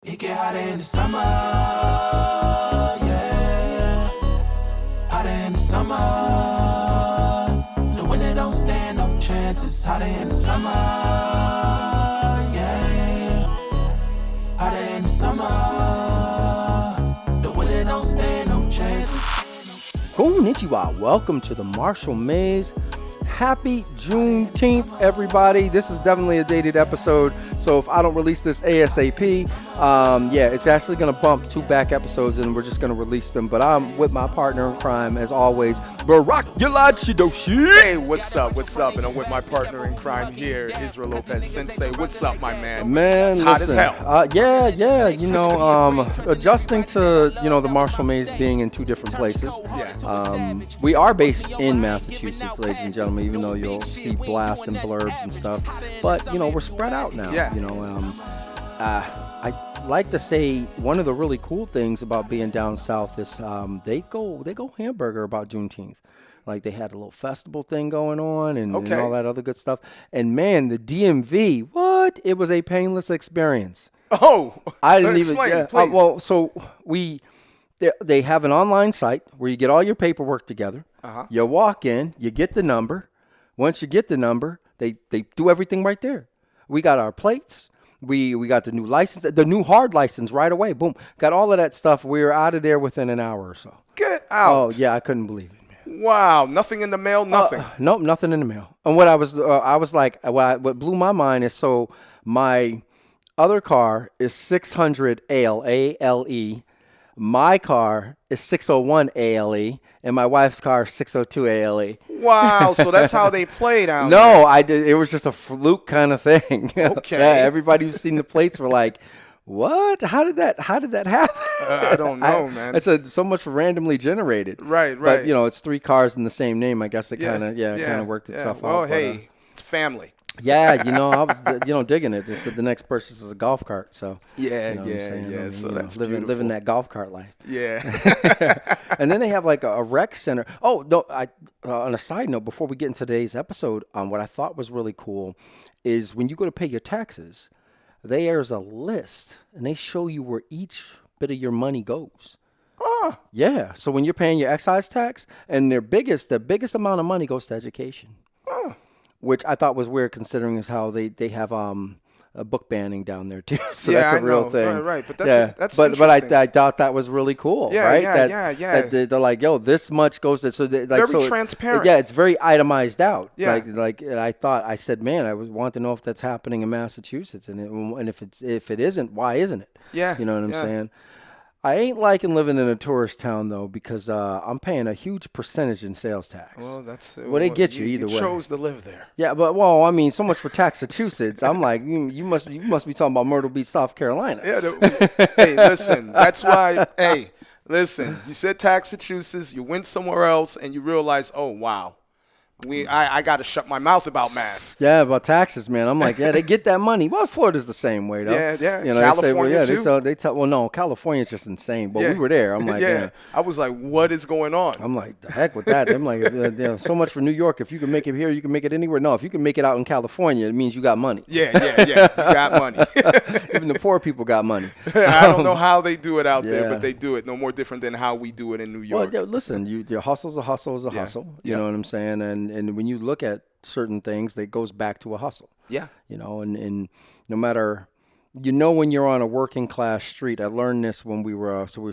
It get hotter in the summer, yeah. Hotter in the summer. The winter don't stand no chances. Hotter in the summer, yeah. Hotter in the summer. The winter don't stand no chances. Konnichiwa. Welcome to the Marshall Maze. Happy Juneteenth, everybody. This is definitely a dated episode, so if I don't release this ASAP, it's actually going to bump 2 back episodes, and we're just going to release them. But I'm with my partner in crime, as always, Barack Yalad Shidoshi. Hey, what's up? What's up? And I'm with my partner in crime here, Israel Lopez Sensei. What's up, my man? Man, it's listen, hot as hell. Yeah. Adjusting to the Marshall Maze being in 2 different places. Yeah. We are based in Massachusetts, ladies and gentlemen, even though you'll see blast and blurbs and stuff. But we're spread out now. Yeah. I like to say one of the really cool things about being down south is they go hamburger about Juneteenth. Like they had a little festival thing going on and all that other good stuff. And man, the DMV, it was a painless experience. Oh, I didn't explain, please. They have an online site where you get all your paperwork together. Uh-huh. You walk in, you get the number. Once you get the number, they do everything right there. We got our plates. We got the new license, the new hard license right away. Boom. Got all of that stuff. We were out of there within an hour or so. Get out. Oh, yeah, I couldn't believe it, man. Wow. Nothing in the mail, nothing. Nope, nothing in the mail. And what I was like, what blew my mind is, so my other car is 600 ALE. My car is 601 ALE, and my wife's car is 602 ALE. Wow, so that's how they play down there. No, I did. It was just a fluke kind of thing. Okay. Yeah, everybody who's seen the plates were like, "What? How did that happen?" I don't know, man. I said so much for randomly generated. Right. But it's 3 cars in the same name. I guess it kind of worked itself out. Well, hey, it's family. Yeah, I was digging it. They said the next purchase is a golf cart. So Yeah. So that's living that golf cart life. Yeah. And then they have like a rec center. Oh no! On a side note, before we get into today's episode, what I thought was really cool is when you go to pay your taxes, there's a list and they show you where each bit of your money goes. Oh. Yeah. So when you're paying your excise tax, and the biggest amount of money goes to education. Oh. Which I thought was weird, considering is how they have a book banning down there too. So that's a real thing. Right. But that's but interesting. I thought that was really cool. Yeah, right? Yeah. That they're like, yo, this much goes to, so very transparent. Yeah, it's very itemized out. Yeah. And I said, man, I want to know if that's happening in Massachusetts, and if it isn't, why isn't it? Yeah. You know what I'm saying? I ain't liking living in a tourist town, though, because I'm paying a huge percentage in sales tax. Well, they get you either way. You chose to live there. Yeah, but so much for Massachusetts. I'm like, you must be talking about Myrtle Beach, South Carolina. Yeah. Hey, listen. That's why. Hey, listen. You said Massachusetts. You went somewhere else, and you realize, oh wow. I got to shut my mouth about Mass. Yeah, about taxes, man. I'm like, yeah, they get that money. Well, Florida's the same way, though. Yeah. California, too. California's just insane. But we were there. I'm like, yeah. I was like, what is going on? I'm like, the heck with that. I'm like, so much for New York. If you can make it here, you can make it anywhere. No, if you can make it out in California, it means you got money. Yeah. You got money. Even the poor people got money. I don't know how they do it out there, but they do it no more different than how we do it in New York. Well, listen, your hustle's a hustle is a hustle. You know what I'm saying? And when you look at certain things, that goes back to a hustle. Yeah. And no matter, when you're on a working class street, I learned this when we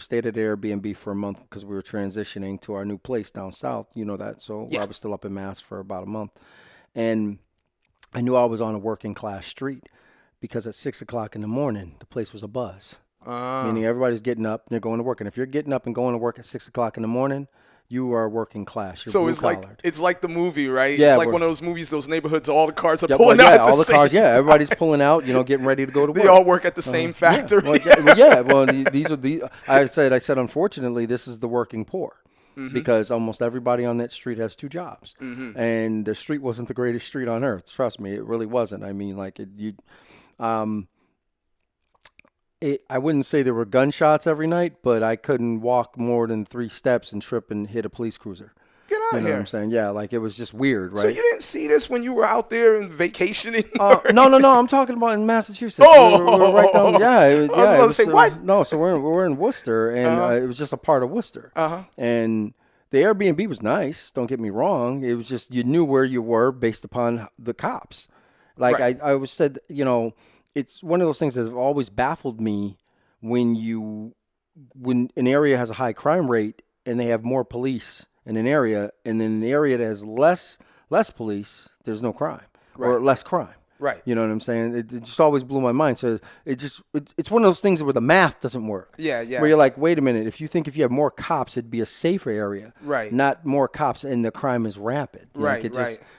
stayed at Airbnb for a month because we were transitioning to our new place down south. You know that. So I was still up in Mass for about a month. And I knew I was on a working class street because at 6 o'clock in the morning, the place was a buzz. Meaning everybody's getting up and they're going to work. And if you're getting up and going to work at 6 o'clock in the morning, you are working class. You're so it's like the movie, right? Yeah, it's like one of those movies, those neighborhoods, all the cars are pulling out. All the cars, everybody's pulling out, getting ready to go to work. They all work at the same factory. These are I said, unfortunately, this is the working poor. Mm-hmm. Because almost everybody on that street has 2 jobs. Mm-hmm. And the street wasn't the greatest street on earth. Trust me, it really wasn't. I mean, I wouldn't say there were gunshots every night, but I couldn't walk more than 3 steps and trip and hit a police cruiser. Get out You know here. what I'm saying? Yeah, like it was just weird, right? So you didn't see this when you were out there and vacationing? No. I'm talking about in Massachusetts. Oh, we were right down. Yeah, I was about to say, what? No, so we're in Worcester, and it was just a part of Worcester. And the Airbnb was nice. Don't get me wrong. It was just you knew where you were based upon the cops. Like Right. I always said, it's one of those things that have always baffled me when an area has a high crime rate and they have more police in an area, and in an area that has less police, there's no crime or less crime. Right. You know what I'm saying? It just always blew my mind. So it's one of those things where the math doesn't work. Yeah. Where you're like, wait a minute, if you have more cops, it'd be a safer area. Right. Not more cops and the crime is rapid. Right.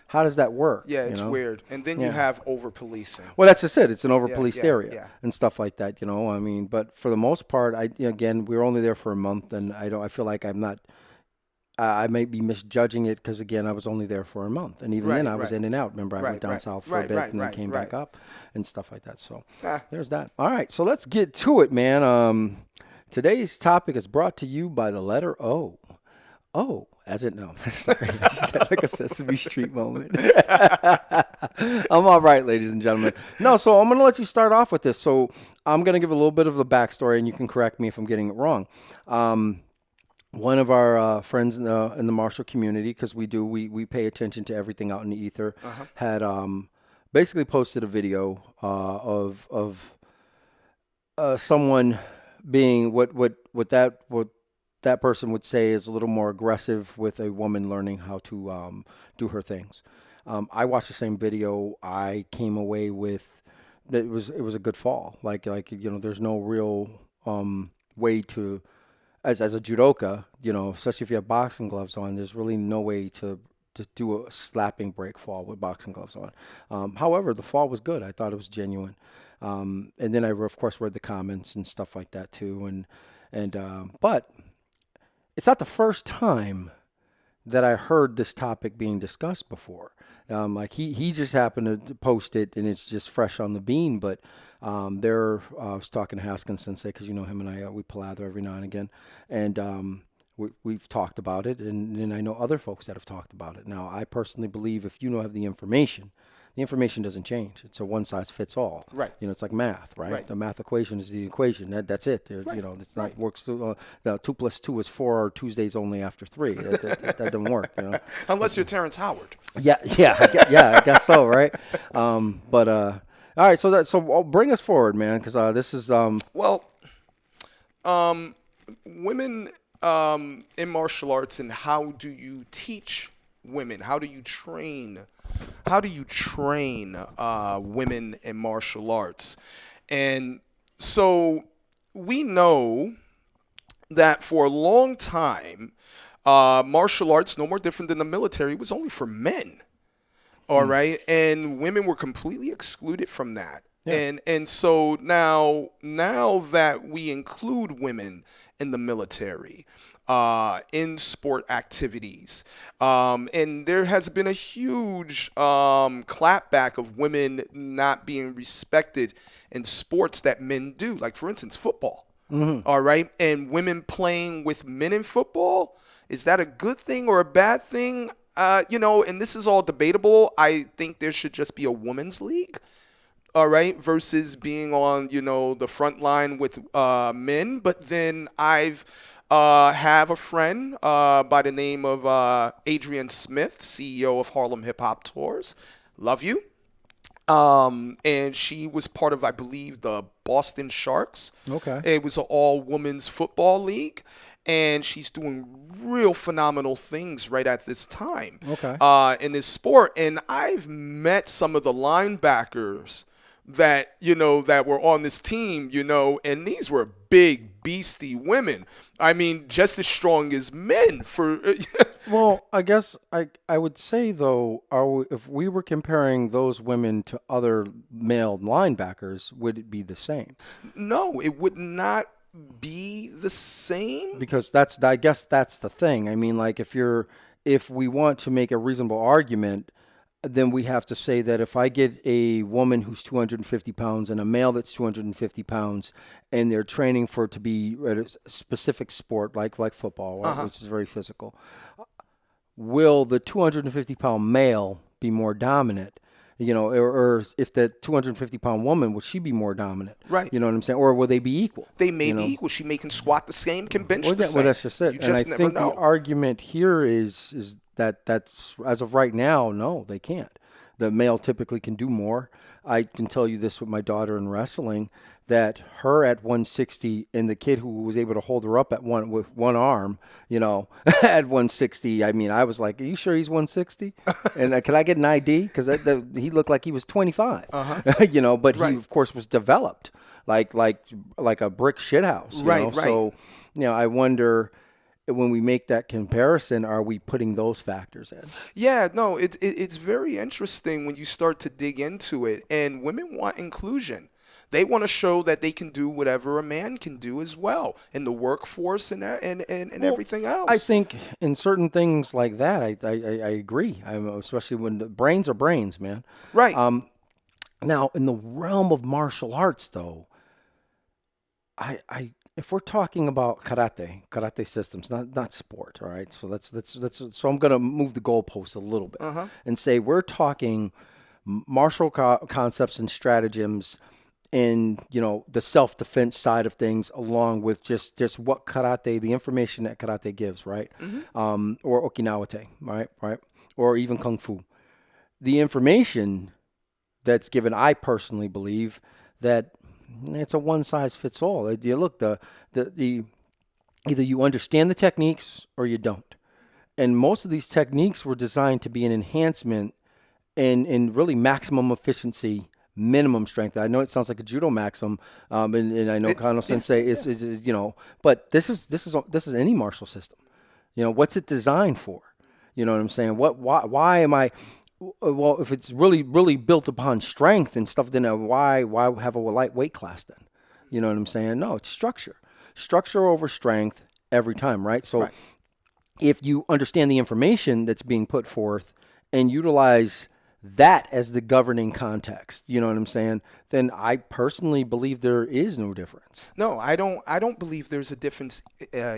How does that work? Yeah, it's weird. And then you have over-policing. Well, that's just it. It's an over-policed area yeah. and stuff like that. I mean, but for the most part, again, we were only there for a month, and I feel like I'm not. I may be misjudging it because, again, I was only there for a month. And even then, I was in and out. Remember, I went down south for a bit and then came back up and stuff like that. So there's that. All right, so let's get to it, man. Today's topic is brought to you by the letter O. Oh, as it no, sorry, like a Sesame Street moment. I'm all right, ladies and gentlemen. No, so I'm going to let you start off with this. So I'm going to give a little bit of the backstory, and you can correct me if I'm getting it wrong. One of our friends in the Marshall community, because we pay attention to everything out in the ether, had basically posted a video of someone being what that person would say is a little more aggressive with a woman learning how to do her things. I watched the same video. I came away with that it was a good fall. Like there's no real way to. As a judoka, especially if you have boxing gloves on, there's really no way to do a slapping break fall with boxing gloves on. However, the fall was good. I thought it was genuine. And then I, of course, read the comments and stuff like that too. But it's not the first time that I heard this topic being discussed before. Like he just happened to post it, and it's just fresh on the bean. But I was talking to Haskins Sensei, because him and I we palather every now and again, and we've talked about it, and then I know other folks that have talked about it. Now, I personally believe if you have the information doesn't change. It's a one size fits all. Right. It's like math, right? The math equation is the equation. That's it. It's not works. 2 + 2 is 4, or Tuesdays only after 3. That doesn't work. Unless you're Terrence Howard. Yeah, I guess so, right? But all right, so bring us forward, man, because this is women in martial arts, and how do you teach women? How do you train? How do you train women in martial arts? And so we know that for a long time, martial arts, no more different than the military, was only for men. All right, and women were completely excluded from that. Yeah. And so now that we include women in the military, in sport activities, and there has been a huge clapback of women not being respected in sports that men do, like for instance football. All right, and women playing with men in football, is that a good thing or a bad thing? And this is all debatable. I think there should just be a women's league, all right, versus being on, the front line with men. But then I've have a friend by the name of Adrian Smith, CEO of Harlem Hip Hop Tours. Love you. And she was part of, I believe, the Boston Sharks. Okay. It was an all-women's football league. And she's doing real phenomenal things right at this time. Okay. In this sport. And I've met some of the linebackers that, that were on this team, and these were big, beastie women. I mean, just as strong as men. Well, I guess I would say, though, if we were comparing those women to other male linebackers, would it be the same? No, it would not be the same, because I guess that's the thing. I mean, like if we want to make a reasonable argument, then we have to say that if I get a woman who's 250 pounds and a male that's 250 pounds, and they're training to be at a specific sport like football, right, which is very physical, will the 250-pound male be more dominant? Or if the 250-pound woman, will she be more dominant? Right. You know what I'm saying? Or will they be equal? They may be equal. She may can squat the same, can bench the same. Well, that's just it. You And I just never think know. the argument here is that's as of right now, no, they can't. The male typically can do more. I can tell you this with my daughter in wrestling, that her at 160 and the kid who was able to hold her up with one arm, at 160. I mean, I was like, "Are you sure he's 160?" And can I get an ID? Because he looked like he was 25. But he Right. of course was developed like a brick shithouse. Right. So, I wonder, when we make that comparison, are we putting those factors in? Yeah, no, it's very interesting when you start to dig into it. And women want inclusion. They want to show that they can do whatever a man can do as well in the workforce and everything else. I think in certain things like that, I agree. Especially when the brains are brains, man. Right. Now, in the realm of martial arts, though, if we're talking about karate systems, not sport, all right. So so I'm gonna move the goalpost a little bit and say we're talking martial concepts and stratagems in the self-defense side of things, along with just what karate, the information that karate gives, right? Or Okinawa-te, right, or even kung fu. The information that's given, I personally believe that it's a one size fits all. You look, the either you understand the techniques or you don't. And most of these techniques were designed to be an enhancement and really maximum efficiency, minimum strength. I know it sounds like a judo maxim, and I know Kano Sensei is but this is any martial system. What's it designed for? You know what I'm saying? Why am I? Well, if it's really, really built upon strength and stuff, then why have a light weight class then? You know what I'm saying? No, it's structure over strength every time, right? So if you understand the information that's being put forth and utilize that as the governing context, you know what I'm saying, then I personally believe there is no difference. No, I don't believe there's a difference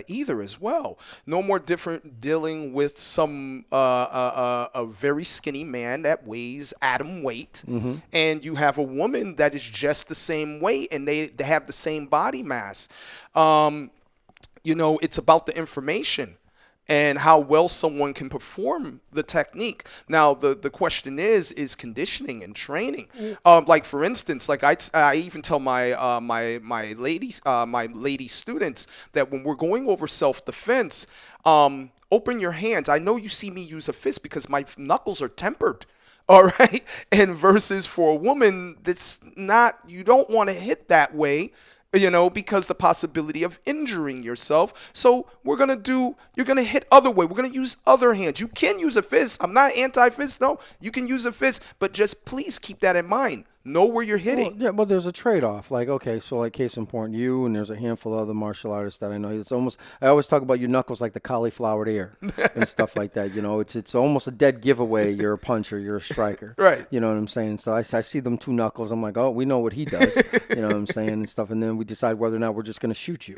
either as well. No more different dealing with some a very skinny man that weighs atom weight, and you have a woman that is just the same weight and they have the same body mass. It's about the information and how well someone can perform the technique. Now, the question is conditioning and training. Like for instance, like I even tell my my lady students that when we're going over self-defense, open your hands. I know you see me use a fist because my knuckles are tempered. All right. And versus for a woman, that's not, you don't want to hit that way, because the possibility of injuring yourself. So you're going to hit other way. We're going to use other hands. You can use a fist. I'm not anti-fist. No, you can use a fist, but just please keep that in mind. Know where you're hitting. Well, there's a trade-off. Like, okay, so like case in point, you and there's a handful of other martial artists that I know. I always talk about your knuckles like the cauliflowered ear and stuff like that. It's almost a dead giveaway. You're a puncher, you're a striker. Right. You know what I'm saying? So I see them two knuckles. I'm like, oh, we know what he does. You know what I'm saying, and stuff. And then we decide whether or not we're just going to shoot you.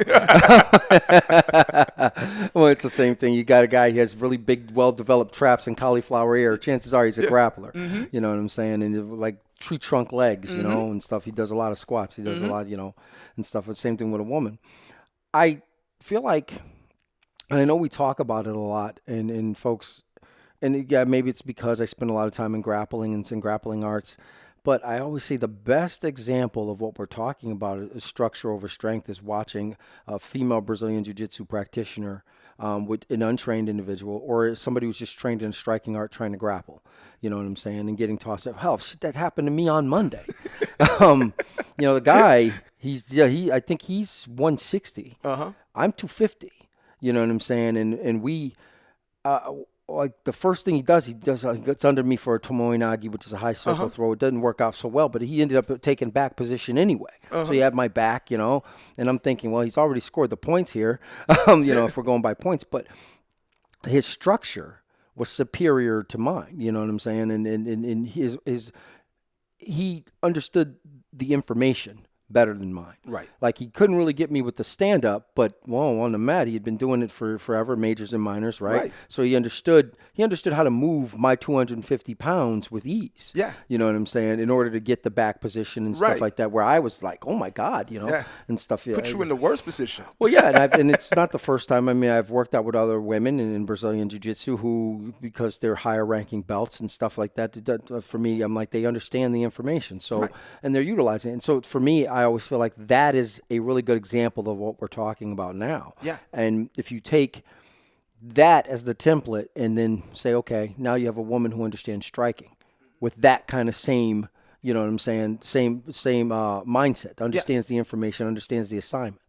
Well, it's the same thing. You got a guy who has really big, well-developed traps and cauliflower ear. Chances are he's a grappler. You know what I'm saying? And like tree trunk legs, and stuff. He does a lot of squats. He does a lot, and stuff. The same thing with a woman. I feel like, and I know we talk about it a lot, and folks, and yeah, maybe it's because I spend a lot of time in grappling and in grappling arts, but I always say the best example of what we're talking about is structure over strength is watching a female Brazilian Jiu-Jitsu practitioner with an untrained individual or somebody who's just trained in striking art trying to grapple. You know what I'm saying? And getting tossed up. Hell, shit, that happened to me on Monday. The guy, I think he's 160. I'm 250. You know what I'm saying? And we, like the first thing he gets under me for a tomoe-nage, which is a high circle throw. It doesn't work out so well, but he ended up taking back position anyway. So he had my back, and I'm thinking, well, he's already scored the points here, if we're going by points. But his structure was superior to mine, you know what I'm saying? And he understood the information better than mine. Right. Like he couldn't really get me with the stand up, but on the mat he had been doing it for forever, majors and minors, right? So he understood how to move my 250 pounds with ease. Yeah. You know what I'm saying? In order to get the back position and stuff like that, where I was like, oh my God, and stuff. Put you in the worst position. Well, yeah, and it's not the first time. I mean, I've worked out with other women in Brazilian Jiu-Jitsu who, because they're higher ranking belts and stuff like that, for me, I'm like, they understand the information. So, and they're utilizing it. And so for me, I always feel like that is a really good example of what we're talking about now. Yeah. And if you take that as the template and then say, okay, now you have a woman who understands striking with that kind of same, you know what I'm saying, same mindset, understands the information, understands the assignment,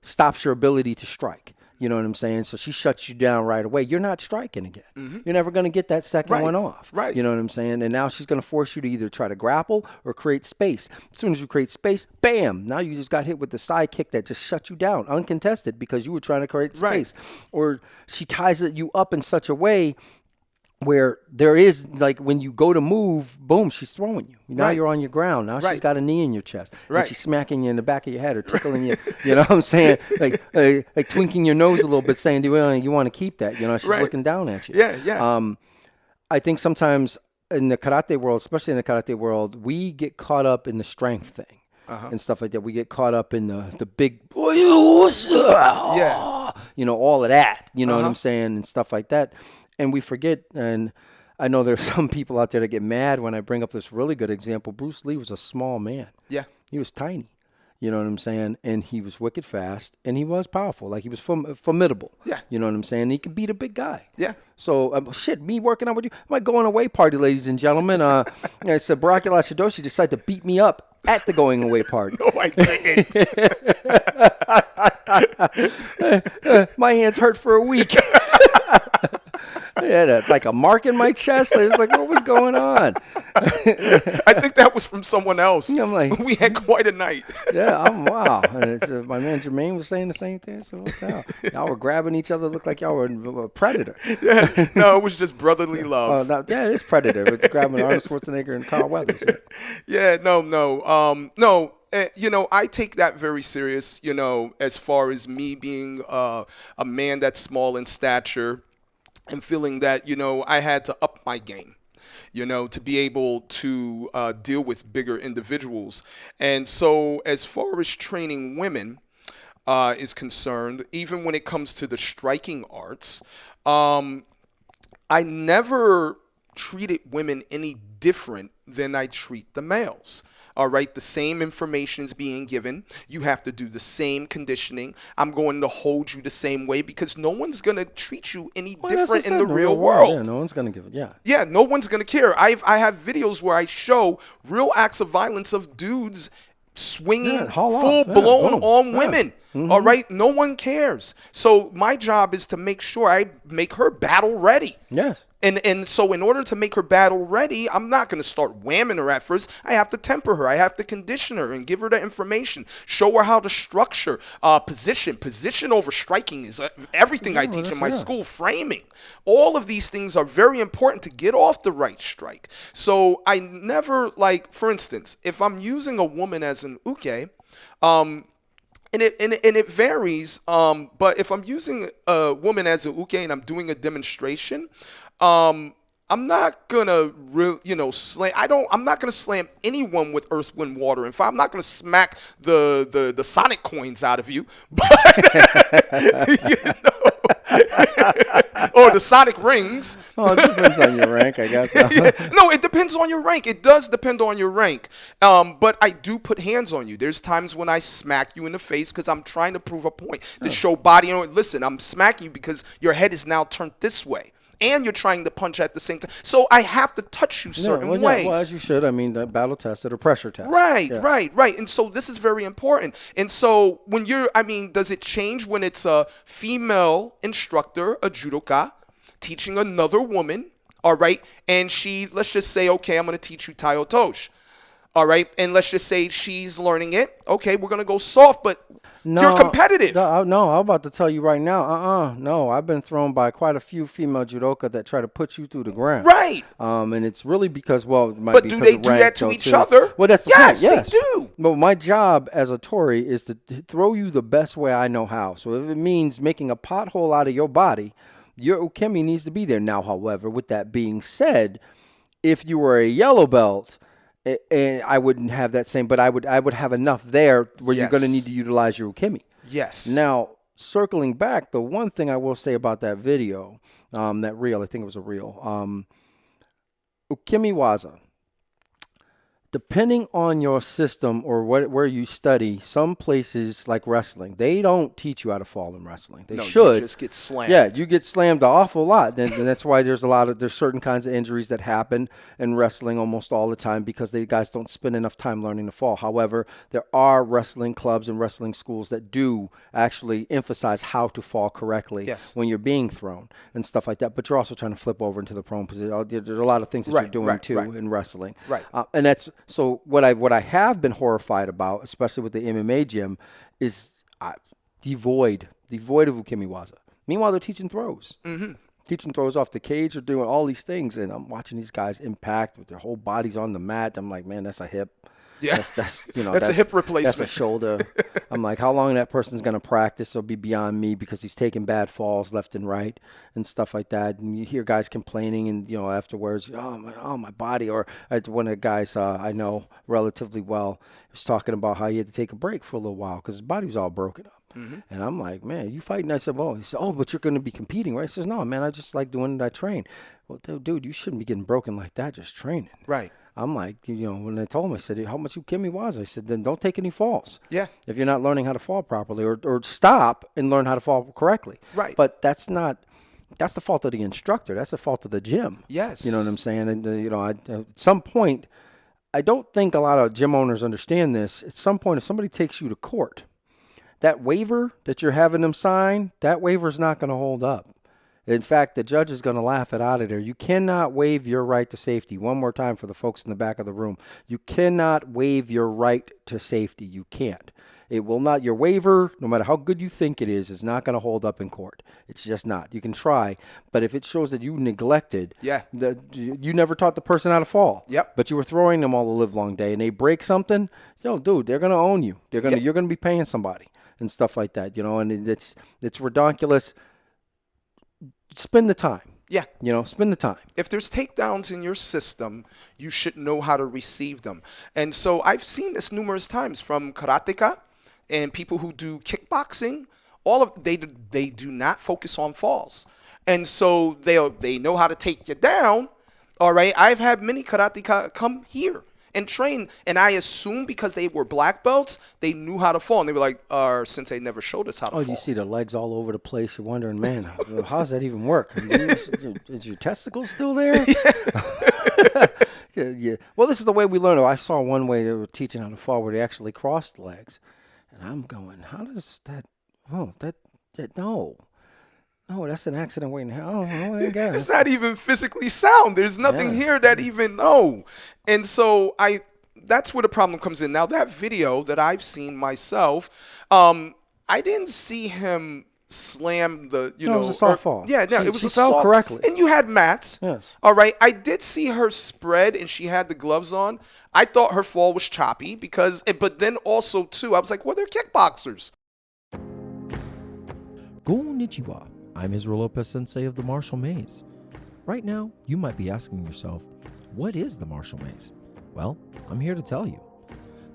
stops your ability to strike. You know what I'm saying? So she shuts you down right away. You're not striking again. You're never going to get that second one off. Right. You know what I'm saying? And now she's going to force you to either try to grapple or create space. As soon as you create space, bam, now you just got hit with the side kick that just shut you down, uncontested, because you were trying to create space. Or she ties you up in such a way where there is, like, when you go to move, boom, she's throwing you. Now you're on your ground. Now she's got a knee in your chest. And she's smacking you in the back of your head or tickling you. You know what I'm saying? Like twinking your nose a little bit, saying, do you want to keep that? She's looking down at you. Yeah. I think sometimes in the karate world, especially in the karate world, we get caught up in the strength thing. And stuff like that. We get caught up in the big, all of that, you know what I'm saying, and stuff like that. And we forget, and I know there's some people out there that get mad when I bring up this really good example. Bruce Lee was a small man. Yeah. He was tiny. You know what I'm saying? And he was wicked fast, and he was powerful. Like, he was formidable. Yeah. You know what I'm saying? He could beat a big guy. Yeah. So, me working out with you, my going away party, ladies and gentlemen. I said, Barakula Shidoshi decided to beat me up at the going away party. No, I didn't. My hands hurt for a week. I had like a mark in my chest. I was like, what was going on? I think that was from someone else. I'm like, we had quite a night. Wow. And my man Jermaine was saying the same thing. So what's that? Y'all were grabbing each other, looked like y'all were a predator. Yeah. No, it was just brotherly love. It's predator. But grabbing Arnold Schwarzenegger and Carl Weathers. Yeah, no. I take that very serious, as far as me being a man that's small in stature and feeling that, I had to up my game, to be able to deal with bigger individuals. And so as far as training women is concerned, even when it comes to the striking arts, I never treated women any different than I treat the males. All right, the same information is being given. You have to do the same conditioning. I'm going to hold you the same way because no one's going to treat you any different in the real world. Yeah, no one's going to give it. Yeah. Yeah, no one's going to care. I have videos where I show real acts of violence of dudes swinging full blown on women. Mm-hmm. All right, no one cares. So my job is to make sure I make her battle ready. Yes. And so in order to make her battle ready, I'm not going to start whamming her at first. I have to temper her. I have to condition her and give her the information. Show her how to structure position. Position over striking is everything I teach in my school. Framing. All of these things are very important to get off the right strike. So I never, for instance, if I'm using a woman as an uke, and it varies, but if I'm using a woman as a uke and I'm doing a demonstration, I'm not gonna slam. I'm not gonna slam anyone with earth, wind, water, and fire. I'm not gonna smack the Sonic coins out of you, but or the Sonic rings. Oh, it depends on your rank, I guess. No, it depends on your rank. It does depend on your rank. But I do put hands on you. There's times when I smack you in the face because I'm trying to prove a point to show body. Listen, I'm smacking you because your head is now turned this way. And you're trying to punch at the same time. So I have to touch you certain ways. Well, as you should. I mean, the battle tested or pressure test. Right. And so this is very important. And so when does it change when it's a female instructor, a judoka, teaching another woman, all right? And let's just say, okay, I'm going to teach you Tai Otoshi. All right, and let's just say she's learning it. Okay, we're going to go soft, but You're competitive. No, I'm about to tell you right now. No, I've been thrown by quite a few female judoka that try to put you through the ground. Right. And it's really because, well, it might But be do because they of do rank, that to though, each too. other? Well, that's the Yes, point. Yes, they do. But my job as a Tory is to throw you the best way I know how. So if it means making a pothole out of your body, your ukemi needs to be there. Now, however, with that being said, if you were a yellow belt, and I wouldn't have that same, but I would have enough there where you're going to need to utilize your ukemi. Yes. Now, circling back, the one thing I will say about that video, that reel, I think it was a reel, ukemi waza. Depending on your system or where you study, some places like wrestling, they don't teach you how to fall in wrestling. They should. You just get slammed. Yeah, you get slammed an awful lot. And that's why there's certain kinds of injuries that happen in wrestling almost all the time because the guys don't spend enough time learning to fall. However, there are wrestling clubs and wrestling schools that do actually emphasize how to fall correctly when you're being thrown and stuff like that. But you're also trying to flip over into the prone position. There's a lot of things that you're doing too in wrestling. Right. And that's so what I have been horrified about, especially with the MMA gym, is devoid of ukemiwaza. Meanwhile, they're teaching throws. Mm-hmm. Teaching throws off the cage or doing all these things, and I'm watching these guys impact with their whole bodies on the mat. I'm like, man, that's a hip. Yeah, that's a hip replacement. That's a shoulder. I'm like, how long that person's going to practice will be beyond me because he's taking bad falls left and right and stuff like that. And you hear guys complaining and, afterwards, oh, my body. Or one of the guys I know relatively well was talking about how he had to take a break for a little while because his body was all broken up. Mm-hmm. And I'm like, man, you fighting? I said, well, he said, oh, but you're going to be competing, right? He says, no, man, I just like doing it. I train. Well, dude, you shouldn't be getting broken like that just training. Right. I'm like, when they told me, I said, how much ukemi was? I said, then don't take any falls. Yeah. If you're not learning how to fall properly or stop and learn how to fall correctly. Right. But that's the fault of the instructor. That's the fault of the gym. Yes. You know what I'm saying? And, at some point, I don't think a lot of gym owners understand this. At some point, if somebody takes you to court, that waiver that you're having them sign, that waiver is not going to hold up. In fact, the judge is going to laugh it out of there. You cannot waive your right to safety. One more time for the folks in the back of the room. You cannot waive your right to safety. You can't. It will not. Your waiver, no matter how good you think it is not going to hold up in court. It's just not. You can try, but if it shows that you neglected, you never taught the person how to fall. Yep. But you were throwing them all the live long day, and they break something, dude, they're going to own you. You're going to be paying somebody and stuff like that. And it's ridiculous. Spend the time. Yeah. Spend the time. If there's takedowns in your system, you should know how to receive them. And so I've seen this numerous times from karateka and people who do kickboxing. They do not focus on falls. And so they know how to take you down. All right. I've had many karateka come here and train, and I assume because they were black belts, they knew how to fall. And they were like, our sensei never showed us how to fall. You see their legs all over the place. You're wondering, man, how does that even work? Is your testicles still there? Yeah. Well, this is the way we learn. I saw one way they were teaching how to fall where they actually crossed legs. And I'm going, how does that, no. No, that's an accident waiting. Oh, I guess. It's not even physically sound. There's nothing here that even And so that's where the problem comes in. Now that video that I've seen myself, I didn't see him slam the, it was a soft fall. Yeah, no, it was she a fell soft, correctly. And you had mats. Yes. All right. I did see her spread and she had the gloves on. I thought her fall was choppy but then also too, I was like, well, they're kickboxers. Konnichiwa. I'm Israel Lopez Sensei of the Martial Maze. Right now, you might be asking yourself, what is the Martial Maze? Well, I'm here to tell you.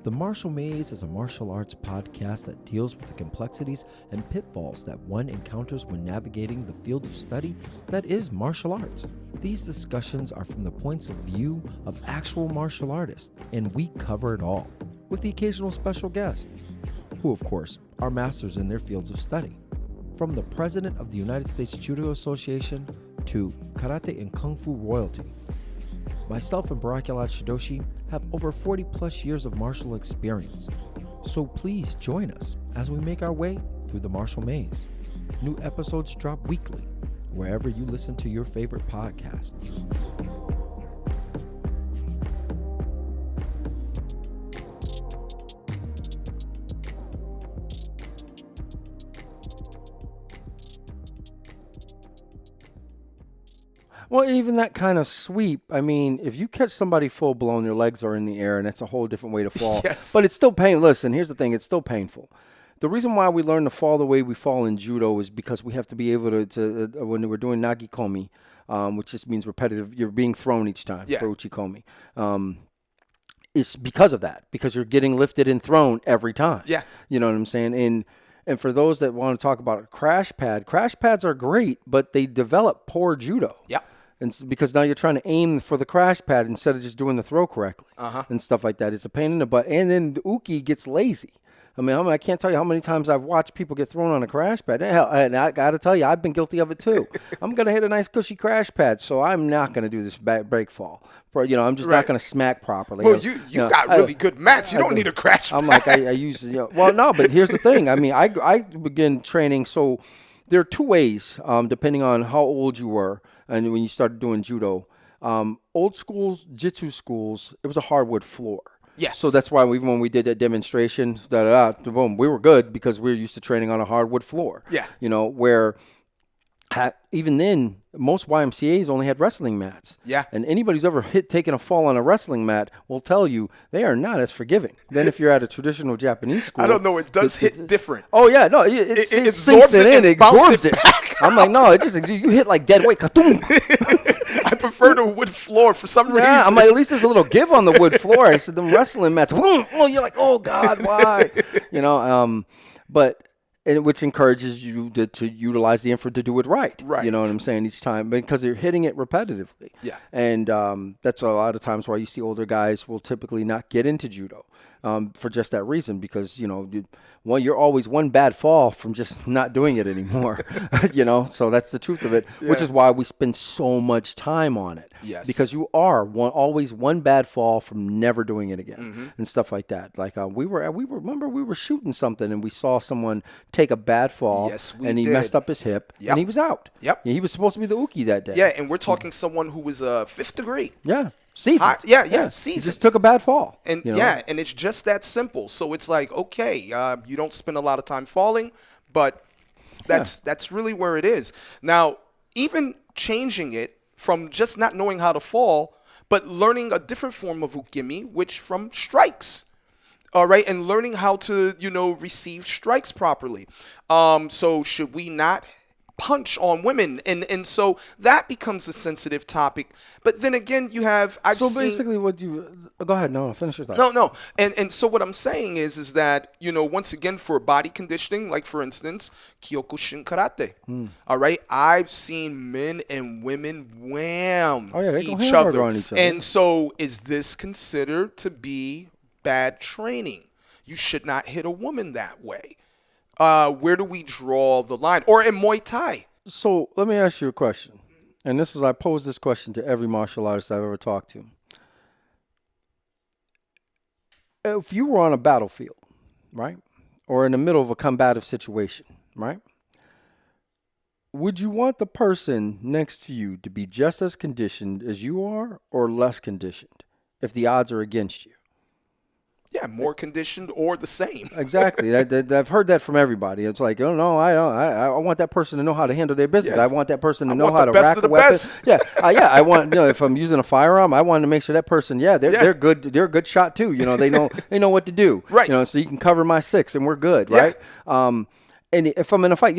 The Martial Maze is a martial arts podcast that deals with the complexities and pitfalls that one encounters when navigating the field of study that is martial arts. These discussions are from the points of view of actual martial artists, and we cover it all, with the occasional special guest, who of course are masters in their fields of study. From the president of the United States Judo Association to karate and kung fu royalty. Myself and Barakulat Shidoshi have over 40 plus years of martial experience. So please join us as we make our way through the Martial Maze. New episodes drop weekly, wherever you listen to your favorite podcast. Well, even that kind of sweep, I mean, if you catch somebody full blown, their legs are in the air, and that's a whole different way to fall. Yes. But it's still pain. Listen, here's the thing. It's still painful. The reason why we learn to fall the way we fall in judo is because we have to be able to when we're doing nagikomi, which just means repetitive, you're being thrown each time for uchikomi. It's because of that, because you're getting lifted and thrown every time. Yeah. You know what I'm saying? And for those that want to talk about a crash pads are great, but they develop poor judo. Yeah. And because now you're trying to aim for the crash pad instead of just doing the throw correctly and stuff like that. It's a pain in the butt. And then the uki gets lazy. I mean, I can't tell you how many times I've watched people get thrown on a crash pad. Hell, and I got to tell you, I've been guilty of it too. I'm going to hit a nice cushy crash pad, so I'm not going to do this break fall. I'm just not going to smack properly. Well, you got really good mats. You don't need a crash pad. I'm like, I use, well, no, but here's the thing. I mean, I began training, so there are two ways, depending on how old you were and when you started doing judo. Old schools, jitsu schools, it was a hardwood floor. Yes. So that's why even when we did that demonstration, boom, we were good because we were used to training on a hardwood floor. Yeah. Where even then, most YMCAs only had wrestling mats. Yeah. And anybody who's ever taken a fall on a wrestling mat will tell you they are not as forgiving than if you're at a traditional Japanese school. I don't know. It does hit different. Oh, yeah. No, it absorbs sinks it in. It absorbs it. Back. I'm like, no, you hit like dead weight. I prefer the wood floor for some reason. Yeah, I'm like, at least there's a little give on the wood floor. I said, them wrestling mats, oh, you're like, oh, God, why? But which encourages you to utilize the infra to do it right. Right. You know what I'm saying, each time, because you're hitting it repetitively. Yeah. And that's a lot of times why you see older guys will typically not get into judo for just that reason, because, you're always one bad fall from just not doing it anymore, so that's the truth of it, which is why we spend so much time on it. Yes. Because you are always one bad fall from never doing it again and stuff like that. Like we were shooting something and we saw someone take a bad fall and he messed up his hip and he was out. Yep. Yeah, he was supposed to be the uki that day. Yeah, and we're talking someone who was 5th degree. Yeah. Seasoned. Seasoned. He just took a bad fall. And and it's just that simple. So it's like, okay, you don't spend a lot of time falling, but that's really where it is. Now, even changing it from just not knowing how to fall, but learning a different form of ukimi, which from strikes. All right, and learning how to, receive strikes properly. So should we not punch on women? And so that becomes a sensitive topic. But then again, you have basically what you go ahead. No, finish your thought. No. And so what I'm saying is that, once again, for body conditioning, like for instance, Kyokushin karate. All right, I've seen men and women wham each other. On each other. And so is this considered to be bad training? You should not hit a woman that way. Where do we draw the line? Or in Muay Thai? So let me ask you a question. And I pose this question to every martial artist I've ever talked to. If you were on a battlefield, right, or in the middle of a combative situation, right, would you want the person next to you to be just as conditioned as you are or less conditioned if the odds are against you? Yeah, more conditioned or the same. Exactly. I've heard that from everybody. It's like, oh no, I want that person to know how to handle their business. Yeah. I want that person to know how to rack a weapon. Yeah, I want. If I'm using a firearm, I want to make sure that person. They're good. They're a good shot too. They know what to do. Right. So you can cover my 6 and we're good. Right. And if I'm in a fight,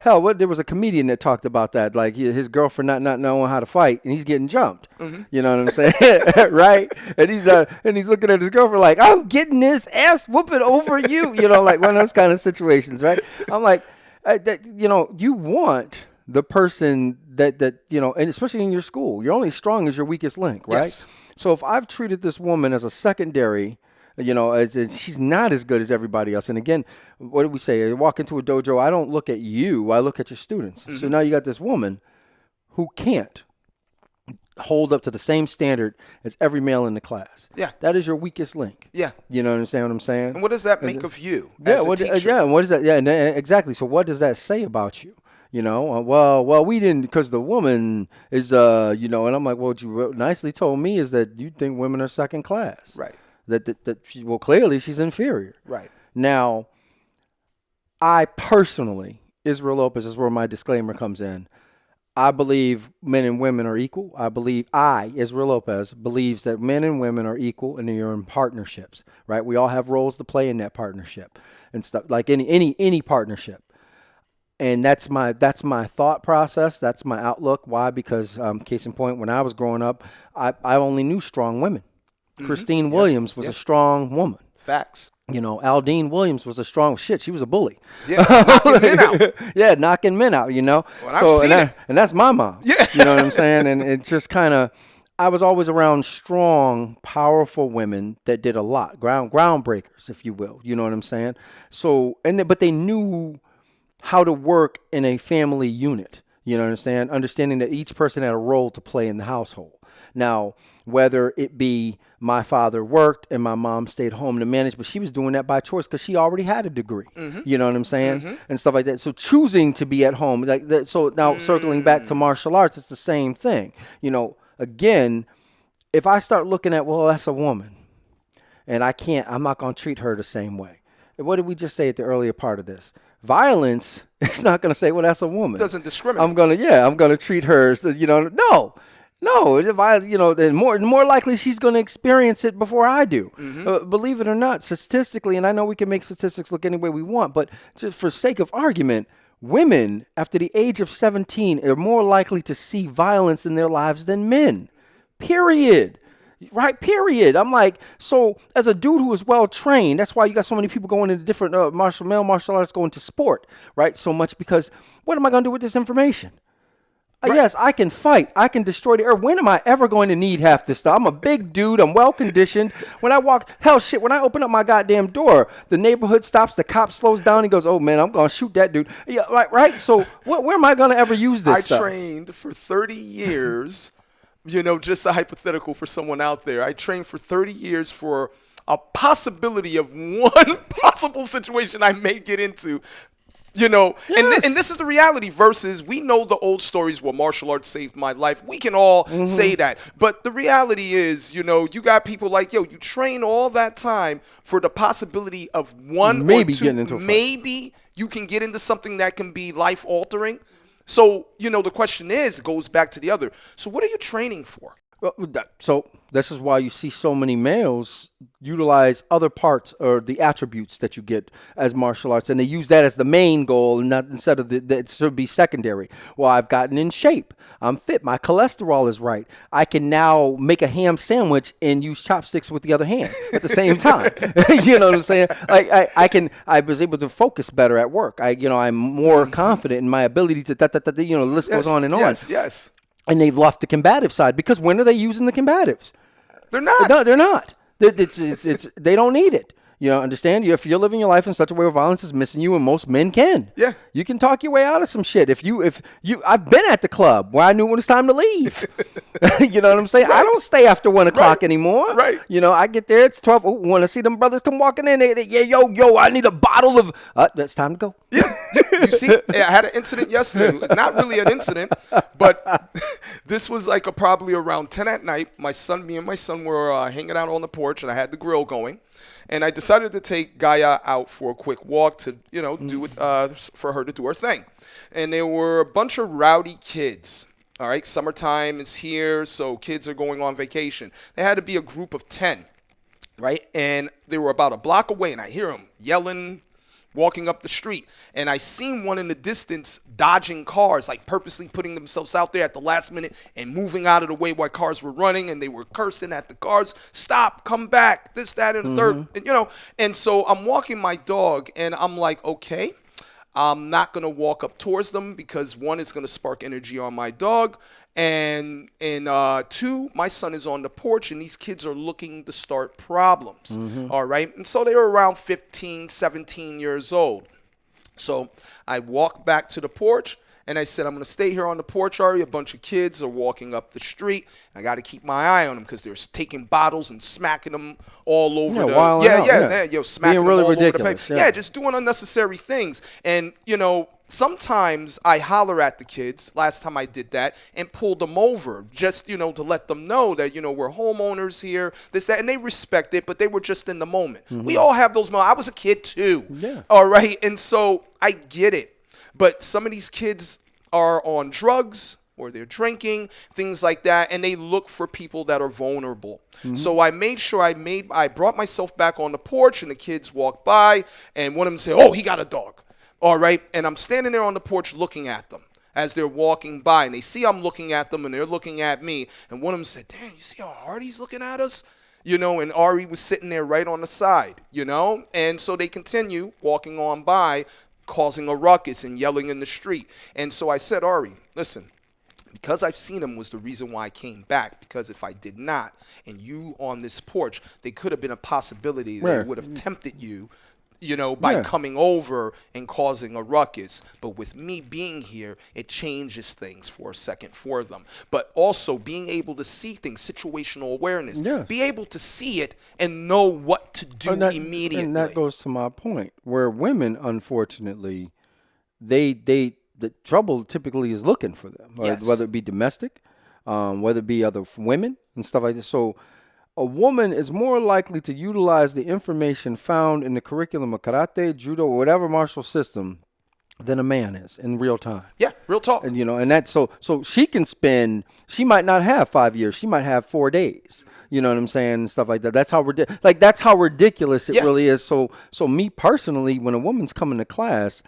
hell, there was a comedian that talked about that, like his girlfriend not knowing how to fight, and he's getting jumped. You know what I'm saying, right? And he's looking at his girlfriend like, I'm getting this ass whooping over you, like one of those kind of situations, right? I'm like, you want the person that and especially in your school, you're only strong as your weakest link, right? Yes. So if I've treated this woman as a secondary, as she's not as good as everybody else. And again, what do we say? I walk into a dojo, I don't look at you, I look at your students. So now you got this woman who can't hold up to the same standard as every male in the class. Yeah. That is your weakest link. Yeah. You understand what I'm saying? And what does that make of you as a teacher? And what is that? Yeah, exactly. So what does that say about you? Well, we didn't, because the woman is, and I'm like, well, what you nicely told me is that you think women are second class. Right. Clearly she's inferior. Right. Now, I personally, Israel Lopez is where my disclaimer comes in. I believe men and women are equal. I believe Israel Lopez, believes that men and women are equal and you're in partnerships, right? We all have roles to play in that partnership and stuff, like any partnership. And that's my thought process. That's my outlook. Why? Because case in point, when I was growing up, I only knew strong women. Christine Williams was a strong woman. Facts. You know, Aldine Williams was a strong shit. She was a bully. Yeah, knocking men out. Yeah, knocking men out. You know, Well, I've seen it. and that's my mom. Yeah. You know what I'm saying? And it's just kind of, I was always around strong, powerful women that did a lot, groundbreakers, if you will. You know what I'm saying? So, but they knew how to work in a family unit. You know what I'm saying? Understanding that each person had a role to play in the household. Now, whether it be my father worked and my mom stayed home to manage, but she was doing that by choice because she already had a degree. You know what I'm saying? And stuff like that. So choosing to be at home, like that. So now circling back to martial arts, it's the same thing. You know, again, if I start looking at, well, that's a woman, and I'm not going to treat her the same way. What did we just say at the earlier part of this? Violence, it's not going to say, well, that's a woman. Doesn't discriminate. I'm going to treat her, no, if then more likely she's going to experience it before I do. Believe it or not, statistically, and I know we can make statistics look any way we want, but just for sake of argument, women after the age of 17 are more likely to see violence in their lives than men. Period. Right, period. I'm like, so as a dude who is well trained, that's why you got so many people going into different male martial arts, going to sport, right? So much because what am I going to do with this information? Right. Yes, I can fight. I can destroy the earth. When am I ever going to need half this stuff? I'm a big dude. I'm well conditioned. When I when I open up my goddamn door, the neighborhood stops, the cop slows down, he goes, oh man, I'm going to shoot that dude. Yeah, right? So where am I going to ever use this stuff? I trained for 30 years. Just a hypothetical for someone out there. I trained for 30 years for a possibility of one possible situation I may get into. Yes. And this is the reality versus we know the old stories where martial arts saved my life. We can all say that. But the reality is, you got people like, you train all that time for the possibility of one maybe or two. Getting into a fight. Maybe you can get into something that can be life altering. So, the question is, it goes back to the other. So what are you training for? Well, so this is why you see so many males utilize other parts or the attributes that you get as martial arts, and they use that as the main goal, and not instead of that should be secondary. Well, I've gotten in shape. I'm fit. My cholesterol is right. I can now make a ham sandwich and use chopsticks with the other hand at the same time. You know what I'm saying? I was able to focus better at work. I'm more confident in my ability to, the list goes on and on. Yes. And they've left the combative side because when are they using the combatives? They're not. No, they're not. They don't need it. Understand? If you're living your life in such a way where violence is missing you, and most men can. Yeah. You can talk your way out of some shit. I've been at the club where I knew when it's time to leave. You know what I'm saying? Right. I don't stay after 1 o'clock anymore. Right. I get there, it's 12. Oh, want to see them brothers come walking in. Yo, I need a bottle of, that's time to go. Yeah. You see, I had an incident yesterday. Not really an incident, but this was probably around 10 at night. Me and my son were hanging out on the porch, and I had the grill going. And I decided to take Gaia out for a quick walk to, do it for her to do her thing. And there were a bunch of rowdy kids. All right, summertime is here, so kids are going on vacation. They had to be a group of 10, right? And they were about a block away, and I hear them yelling, walking up the street. And I seen one in the distance dodging cars, purposely putting themselves out there at the last minute and moving out of the way while cars were running, and they were cursing at the cars, stop, come back, this, that, and the third. And, and so I'm walking my dog, and I'm like, okay, I'm not going to walk up towards them because, one, it's going to spark energy on my dog, and two, my son is on the porch, and these kids are looking to start problems, all right? And so they were around 15, 17 years old. So I walked back to the porch, and I said, I'm going to stay here on the porch, Ari. A bunch of kids are walking up the street. I got to keep my eye on them because they're taking bottles and smacking them all over smacking Being them all ridiculous. Over the just doing unnecessary things. And, sometimes I holler at the kids, last time I did that, and pulled them over just, to let them know that, we're homeowners here, this, that, and they respect it, but they were just in the moment. We all have those moments. I was a kid too. Yeah. All right. And so I get it. But some of these kids are on drugs, or they're drinking, things like that, and they look for people that are vulnerable. So I made sure I brought myself back on the porch, and the kids walked by, and one of them said, "Oh, he got a dog." All right, and I'm standing there on the porch looking at them as they're walking by, and they see I'm looking at them, and they're looking at me, and one of them said, "Damn, you see how hard he's looking at us?" And Ari was sitting there right on the side, and so they continue walking on by, causing a ruckus and yelling in the street. And so I said, "Ari, listen, because I've seen him was the reason why I came back, because if I did not, and you on this porch, there could have been a possibility that it would have tempted you, by coming over and causing a ruckus. But with me being here, it changes things for a second for them. But also being able to see things, situational awareness, be able to see it and know what to do immediately." And that goes to my point, where women, unfortunately, the trouble typically is looking for them, whether it be domestic, whether it be other women and stuff like this. So a woman is more likely to utilize the information found in the curriculum of karate, judo, or whatever martial system than a man is in real time. Yeah, real talk. And and that so she might not have 5 years, she might have 4 days. You know what I'm saying? And stuff like that. That's how ridiculous it really is. So me personally, when a woman's coming to class,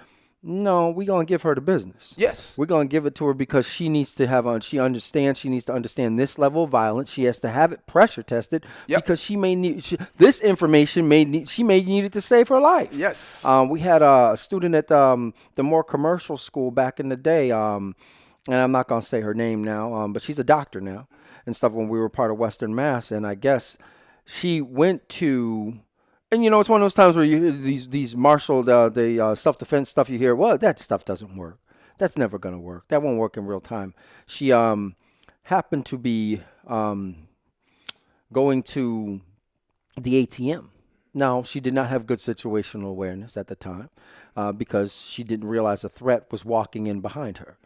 no, we're going to give her the business. Yes. We're going to give it to her because she needs to she needs to understand this level of violence. She has to have it pressure tested because she may need, this information she may need it to save her life. Yes. We had a student at the more commercial school back in the day, and I'm not going to say her name now, but she's a doctor now and stuff when we were part of Western Mass, and I guess she went to... And, it's one of those times where you hear these martial, the self-defense stuff you hear, well, that stuff doesn't work. That's never going to work. That won't work in real time. She happened to be going to the ATM. Now, she did not have good situational awareness at the time because she didn't realize a threat was walking in behind her.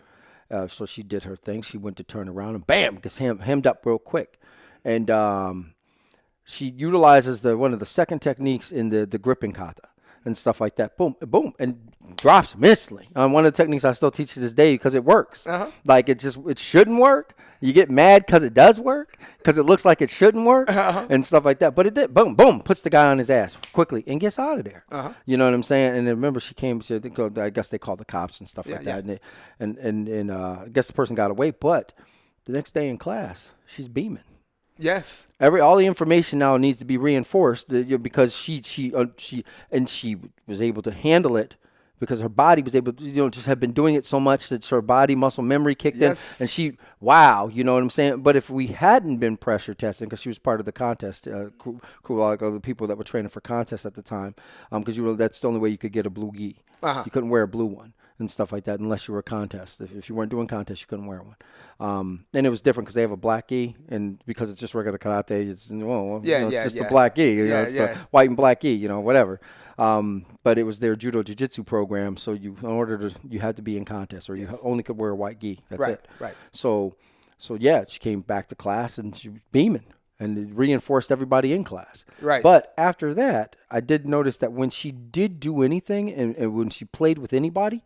So she did her thing. She went to turn around and bam, gets hemmed up real quick. And... she utilizes one of the second techniques in the gripping kata and stuff like that. Boom, boom, and drops him instantly. One of the techniques I still teach to this day because it works. Like it shouldn't work. You get mad because it does work, because it looks like it shouldn't work and stuff like that. But it did. Boom, boom, puts the guy on his ass quickly and gets out of there. You know what I'm saying? And then remember, she came. I guess they called the cops and stuff like that. And I guess the person got away. But the next day in class, she's beaming. Yes. All the information now needs to be reinforced because she was able to handle it because her body was able to just have been doing it so much that her body muscle memory kicked in, and you know what I'm saying. But if we hadn't been pressure testing, because she was part of the contest crew, like other people that were training for contests at the time, because that's the only way you could get a blue gi. You couldn't wear a blue one and stuff like that unless you were a contest. If you weren't doing contests, you couldn't wear one. And it was different because they have a black gi, and because it's just regular karate, it's just a black gi. It's the white and black gi, whatever. But it was their judo jiu-jitsu program, so you had to be in contest, or you only could wear a white gi. That's it. Right. So she came back to class and she was beaming, and it reinforced everybody in class. Right. But after that, I did notice that when she did do anything and when she played with anybody,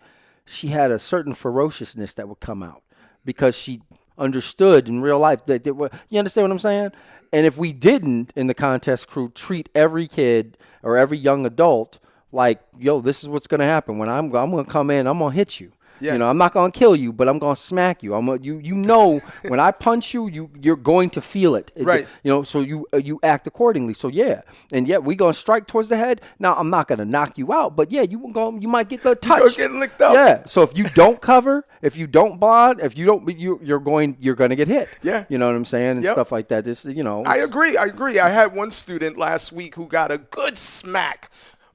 she had a certain ferociousness that would come out because she understood in real life that you understand what I'm saying? And if we didn't, in the contest crew, treat every kid or every young adult like, yo, this is what's going to happen. When I'm going to come in, I'm going to hit you. Yeah. I'm not going to kill you, but I'm going to smack you. When I punch you, you're going to feel it. Right. So you act accordingly. So yeah, and we going to strike towards the head. Now I'm not going to knock you out, but yeah, you might get the touch. You're getting licked up. Yeah. So if you don't cover, if you don't block, you're going to get hit. Yeah. You know what I'm saying, and stuff like that. I agree. I had one student last week who got a good smack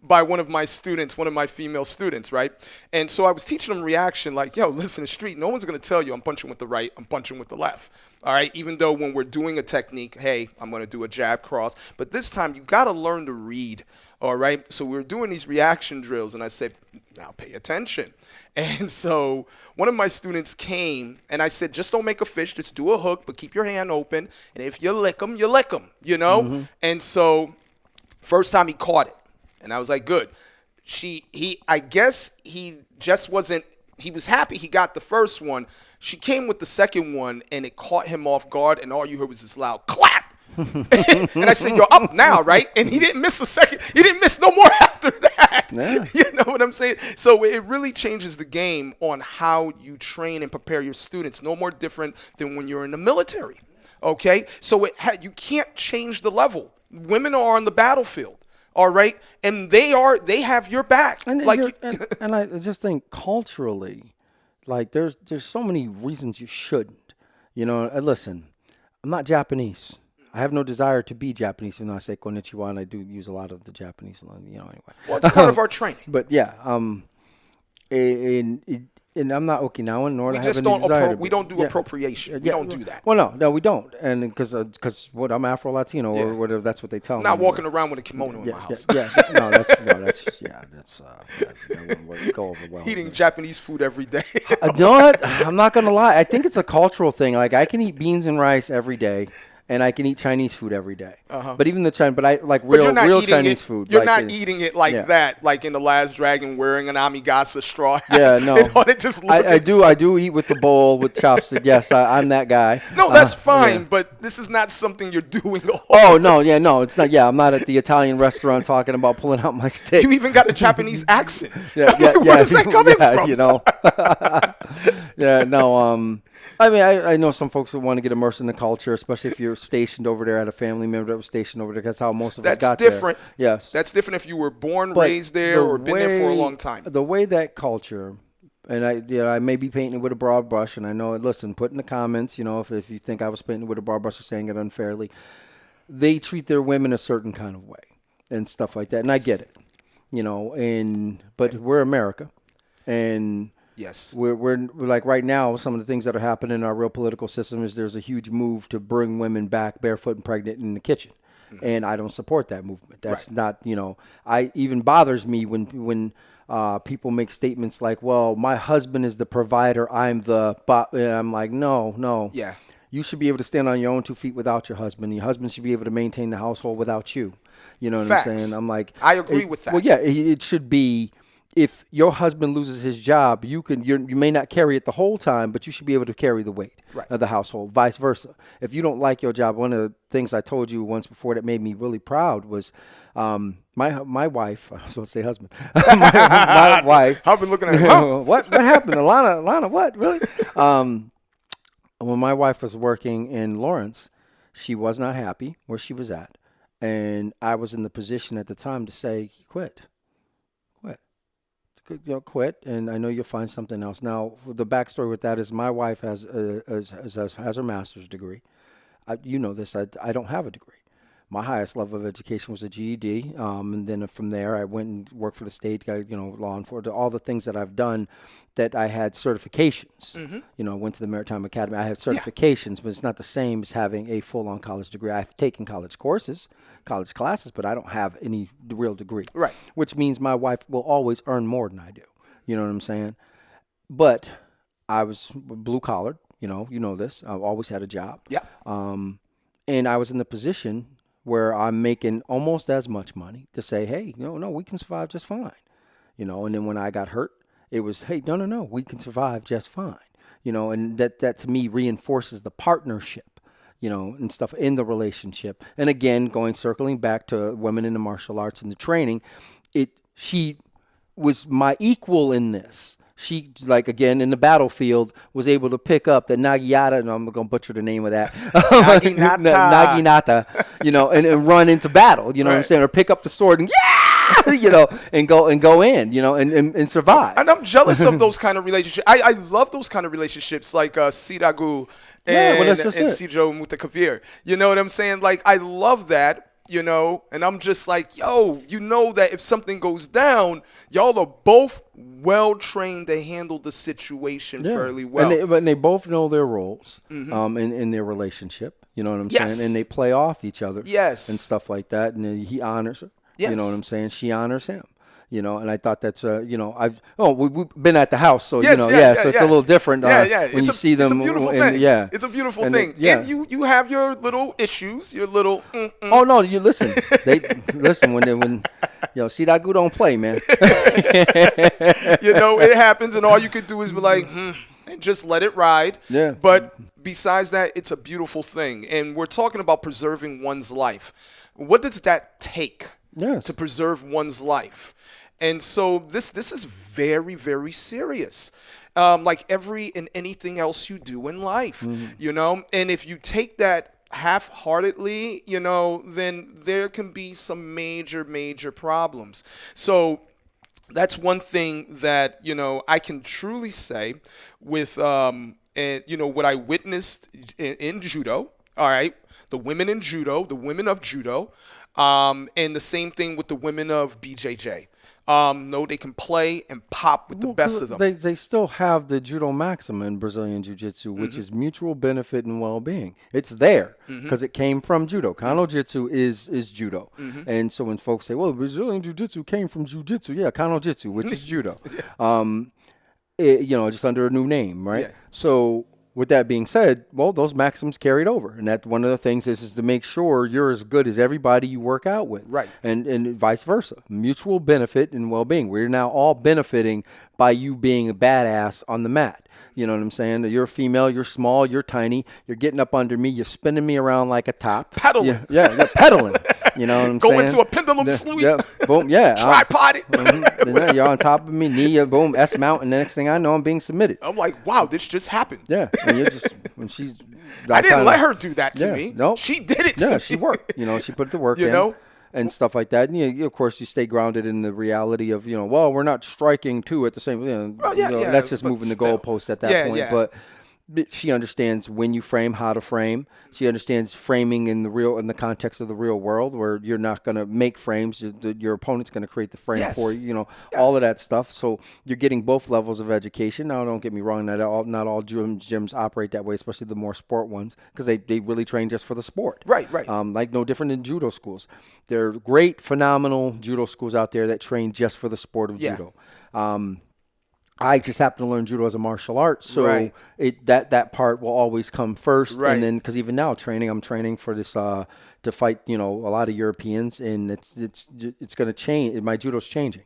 by one of my female students, right? And so I was teaching them reaction, like, yo, listen, the street, no one's going to tell you I'm punching with the right, I'm punching with the left. All right, even though when we're doing a technique, hey, I'm going to do a jab cross. But this time you got to learn to read, all right? So we were doing these reaction drills, and I said, now pay attention. And so one of my students came, and I said, just don't make a fish, just do a hook, but keep your hand open. And if you lick them, you lick them, Mm-hmm. And so first time he caught it. And I was like, good. I guess he just wasn't he was happy he got the first one. She came with the second one, and it caught him off guard, and all you heard was this loud clap. And I said, "You're up now, right?" And he didn't miss a second. He didn't miss no more after that. Yeah. You know what I'm saying? So it really changes the game on how you train and prepare your students. No more different than when you're in the military. Okay? So you can't change the level. Women are on the battlefield. All right? And they have your back. And, like and I just think culturally, like there's so many reasons you shouldn't. You know, listen, I'm not Japanese. I have no desire to be Japanese, even though I say Konnichiwa, and I do use a lot of the Japanese, you know, anyway. Well, it's part of our training. But yeah, and I'm not Okinawan, nor do I have any desire to be. We don't do appropriation. We don't do that. Well, no, we don't, and because I'm Afro Latino or whatever, that's what they tell me. Not walking around with a kimono in my house. That's go over well. Eating Japanese food every day. You know what? I'm not gonna lie. I think it's a cultural thing. Like I can eat beans and rice every day. And I can eat Chinese food every day. But even but I like real Chinese food. You're not eating it like that, like in The Last Dragon wearing an amigasa straw. Yeah, no. I do eat with the bowl with chopstick. Yes, I'm that guy. No, that's fine, but this is not something you're doing. Oh, no, it's not. Yeah, I'm not at the Italian restaurant talking about pulling out my steaks. You even got a Japanese accent. Where is that coming from? You know. Yeah, no, I mean, I know some folks who want to get immersed in the culture, especially if you're stationed over there at a family member that was stationed over there. That's how most of us got there. That's different. Yes. That's different if you were born, raised there, or been there for a long time. The way that culture, and I may be painting it with a broad brush, and I know, listen, put in the comments, you know, if you think I was painting it with a broad brush or saying it unfairly, they treat their women a certain kind of way and stuff like that. And I get it, you know, but we're America, and yes, we're like right now, some of the things that are happening in our real political system is there's a huge move to bring women back barefoot and pregnant in the kitchen. And I don't support that movement. That's not, you know, I even bothers me when people make statements like, well, my husband is the provider, I'm the, and I'm like, no. Yeah. You should be able to stand on your own 2 feet without your husband. Your husband should be able to maintain the household without you. You know what Facts. I'm saying? I'm like, I agree with that. Well, yeah, it should be. If your husband loses his job, you may not carry it the whole time, but you should be able to carry the weight of the household, vice versa. If you don't like your job, one of the things I told you once before that made me really proud was my wife, I was supposed to say husband, my wife. I've been looking at her. What happened? Alana, what, really? When my wife was working in Lawrence, she was not happy where she was at. And I was in the position at the time to say, quit, quit, and I know you'll find something else. Now, the backstory with that is my wife has her master's degree. You know this. I don't have a degree. My highest level of education was a GED, and then from there I went and worked for the state, law enforcement, all the things that I've done that I had certifications. You know, I went to the Maritime Academy. I have certifications, but it's not the same as having a full-on college degree. I've taken college courses, college classes, but I don't have any real degree. Right. Which means my wife will always earn more than I do. You know what I'm saying? But I was blue-collared. You know this. I've always had a job. Yeah. And I was in the position where I'm making almost as much money to say, hey, no, we can survive just fine. And then when I got hurt, it was, hey, no, we can survive just fine. And that to me reinforces the partnership, and stuff in the relationship. And again, circling back to women in the martial arts and the training, she was my equal in this. She, again, in the battlefield, was able to pick up the Naginata, and I'm going to butcher the name of that. Naginata, and run into battle, you know what I'm saying? Or pick up the sword and, and go in, and survive. And I'm jealous of those kind of relationships. I love those kind of relationships, like Siragu and Sijo Mutakabir. You know what I'm saying? I love that. And I'm just like, that if something goes down, y'all are both well-trained to handle the situation fairly well. And they both know their roles in their relationship, you know what I'm saying? And they play off each other and stuff like that. And he honors her, you know what I'm saying? She honors him. And I thought that's we've been at the house, so Yes, so it's yeah. a little different when you see them. It's a beautiful thing. It's a beautiful thing. And you have your little issues, your little. Oh no, you listen. They listen when see that don't play, man. It happens, and all you could do is be like, and just let it ride. Yeah. But besides that, it's a beautiful thing, and we're talking about preserving one's life. What does that take? Yes. To preserve one's life? And so this is very, very serious. Like anything else you do in life, and if you take that half-heartedly, then there can be some major problems. So that's one thing that, I can truly say with, what I witnessed in judo, all right, the women in judo, the women of judo, and the same thing with the women of BJJ. No, they can play and pop with the best of them. They still have the judo maxim in Brazilian Jiu-Jitsu, which is mutual benefit and well-being. It's there because it came from judo. Kano Jitsu is judo. And so when folks say, well, Brazilian Jiu-Jitsu came from Jiu-Jitsu, Kano Jitsu, which is judo. Just under a new name, right? Yeah. So with that being said, well, those maxims carried over. And that one of the things is to make sure you're as good as everybody you work out with. Right. And vice versa. Mutual benefit and well-being. We're now all benefiting by you being a badass on the mat. You know what I'm saying? You're a female, you're small, you're tiny, you're getting up under me, you're spinning me around like a top. Pedaling. Yeah, you're pedaling. You know what I'm saying? Go into a pendulum sweep. Yeah, boom, yeah. Tripod it. Then you're on top of me, knee, boom, S mount, and the next thing I know, I'm being submitted. I'm like, wow, this just happened. Yeah, and you're just, when she's... I didn't let her do that to me. No. She did it to me. Yeah, she worked. She put the work in. And stuff like that. And of course, you stay grounded in the reality of, well, we're not striking two at the same. That's just moving the goalpost at that point. But she understands when you frame, how to frame. She understands framing in the context of the real world, where you're not going to make frames. Your opponent's going to create the frame for you. All of that stuff. So you're getting both levels of education. Now, don't get me wrong. Not all gyms operate that way, especially the more sport ones, because they really train just for the sport. Right. Like no different than judo schools. There are great, phenomenal judo schools out there that train just for the sport of judo. I just happen to learn judo as a martial art, so that part will always come first. Right. And then, because even now I'm training for this to fight, a lot of Europeans, and it's going to change. My judo's changing.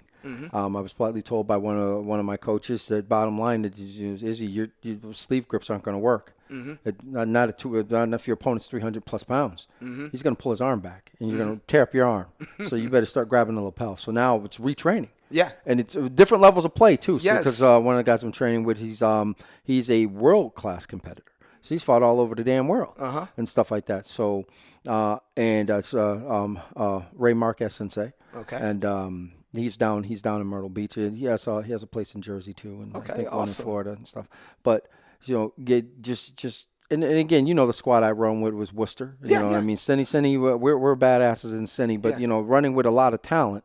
I was politely told by one of my coaches that bottom line that Izzy, your sleeve grips aren't going to work. Not if your opponent's 300 plus pounds. He's going to pull his arm back, and you're going to tear up your arm. So you better start grabbing the lapel. So now it's retraining. Yeah, and it's different levels of play too. Yes, because one of the guys I'm training with, he's a world class competitor. So he's fought all over the damn world and stuff like that. So and it's Ray Marquez Sensei. Okay, and he's down in Myrtle Beach. And he has a place in Jersey too, and I think one in Florida and stuff. But just. And again, the squad I run with was Worcester. You know what I mean? Cindy, we're badasses in Cindy, but running with a lot of talent,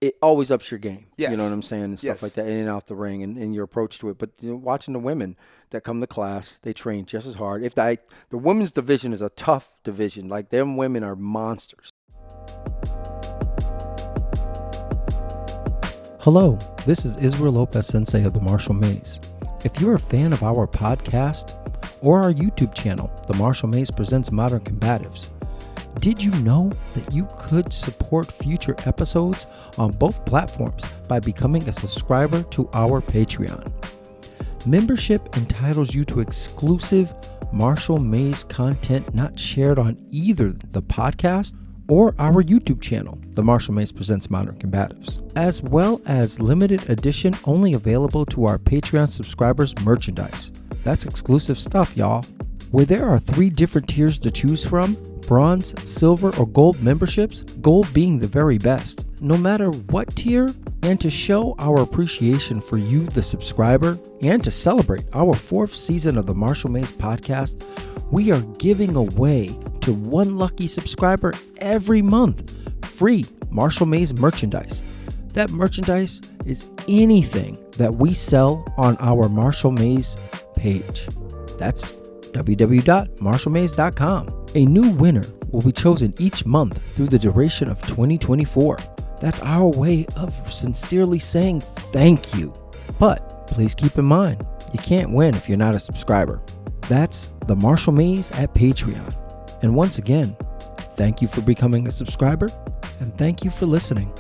it always ups your game. Yes. You know what I'm saying? And stuff like that, in and out the ring and your approach to it. But watching the women that come to class, they train just as hard. The women's division is a tough division. Like, them women are monsters. Hello, this is Israel Lopez Sensei of the Martial Maze. If you're a fan of our podcast or our YouTube channel, The Martial Maze Presents Modern Combatives, did you know that you could support future episodes on both platforms by becoming a subscriber to our Patreon? Membership entitles you to exclusive Martial Maze content not shared on either the podcast or our YouTube channel, The Martial Maze Presents Modern Combatives, as well as limited edition only available to our Patreon subscribers merchandise. That's exclusive stuff, y'all. Where there are 3 different tiers to choose from, bronze, silver, or gold memberships, gold being the very best. No matter what tier, and to show our appreciation for you, the subscriber, and to celebrate our 4th season of the Martial Maze podcast, we are giving away to one lucky subscriber every month free Martial Maze merchandise. That merchandise is anything that we sell on our Martial Maze page. That's www.martialmaze.com. A new winner will be chosen each month through the duration of 2024. That's our way of sincerely saying thank you. But please keep in mind, you can't win if you're not a subscriber. That's the Marshall Mays at Patreon. And once again, thank you for becoming a subscriber, and thank you for listening.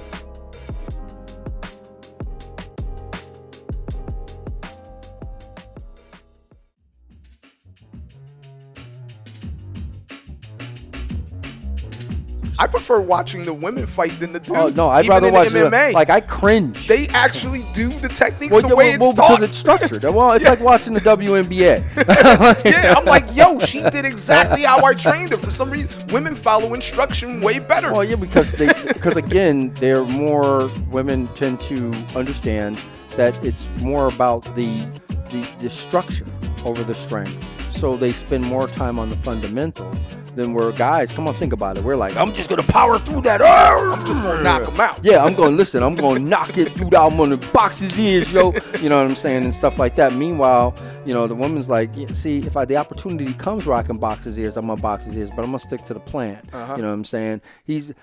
I prefer watching the women fight than the dudes. Oh no, I'd even rather in watch MMA. Like I cringe. They actually do the techniques well, the way it's taught. Because it's structured. Well, it's like watching the WNBA. Yeah, I'm like, yo, she did exactly how I trained her. For some reason, women follow instruction way better. Well, yeah, because again, women tend to understand that it's more about the structure over the strength. So they spend more time on the fundamental than where guys, come on, think about it. We're like, I'm just going to power through that. I'm just going to knock him out. Yeah, I'm going to knock it through that. I'm going to box his ears, yo. You know what I'm saying? And stuff like that. Meanwhile, the woman's like, see, if the opportunity comes where I can box his ears, I'm going to box his ears, but I'm going to stick to the plan. You know what I'm saying?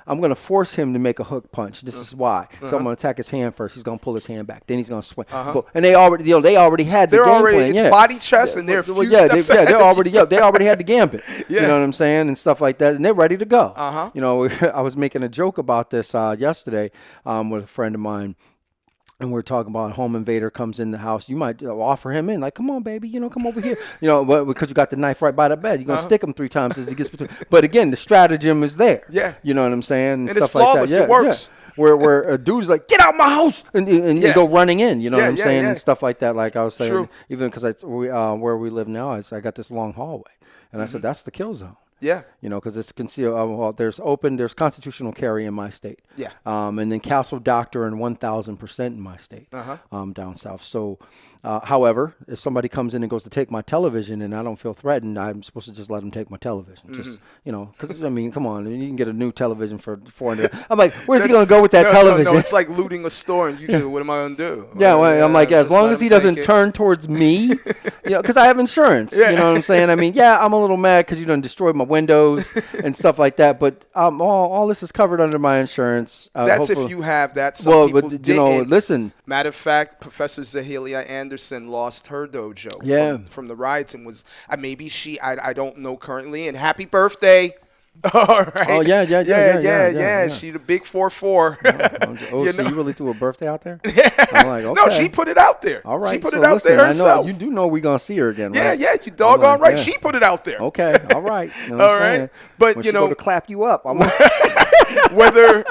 I'm going to force him to make a hook punch. This is why. So I'm going to attack his hand first. He's going to pull his hand back. Then he's going to swing. And they already had the game plan. It's body, chest, and they're a few steps ahead. They already had the gambit. You know what I'm saying? And stuff like that. And they're ready to go. I was making a joke about this yesterday with a friend of mine. And we're talking about home invader comes in the house. You might offer him in, like, come on, baby, come over here. Because you got the knife right by the bed. You're going to stick him 3 times as he gets between. But again, the stratagem is there. Yeah. You know what I'm saying? And it's stuff flawless. like that. It works. Yeah. Where a dude's like, get out my house, and you go running in. You know what I'm saying? And stuff like that. Like I was saying, True. even because where we live now, I got this long hallway. And I said, that's the kill zone. Yeah. Because it's concealed. There's constitutional carry in my state. Yeah. And then castle doctrine 1,000% in my state. Down south. So, however, if somebody comes in and goes to take my television and I don't feel threatened, I'm supposed to just let them take my television. Just because come on, you can get a new television for $400. I'm like, where's he gonna go with that television? No, it's like looting a store and you do. What am I gonna do? Yeah, I'm like, as long as he doesn't turn towards me, because I have insurance. You know what I'm saying? I mean, I'm a little mad because you done destroyed my windows and stuff like that, but all this is covered under my insurance. That's if you have that. Some people didn't. Listen. Matter of fact, Professor Zahelia Anderson lost her dojo from the riots and was maybe I don't know currently. And happy birthday. All right. Oh yeah. She the big 4-4. So you really threw a birthday out there? Yeah. I'm like, okay. No, she put it out there. All right. She put it out there herself. I know, you do know we're gonna see her again, right? Yeah. You doggone right. She put it out there. Okay. All right. You know all right. Saying? But when she go to clap you up, I'm whether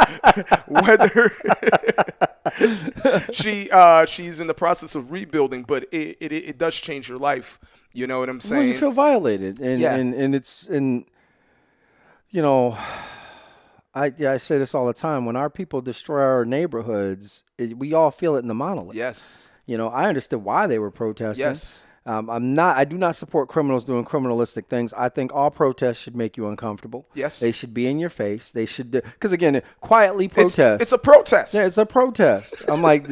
she's in the process of rebuilding, but it does change your life. You know what I'm saying? Well, you feel violated, and it's I say this all the time. When our people destroy our neighborhoods, we all feel it in the monolith. Yes. I understood why they were protesting. Yes. I do not support criminals doing criminalistic things. I think all protests should make you uncomfortable. Yes. They should be in your face. They should, because again, quietly protest. It's a protest. Yeah, it's a protest. I'm like,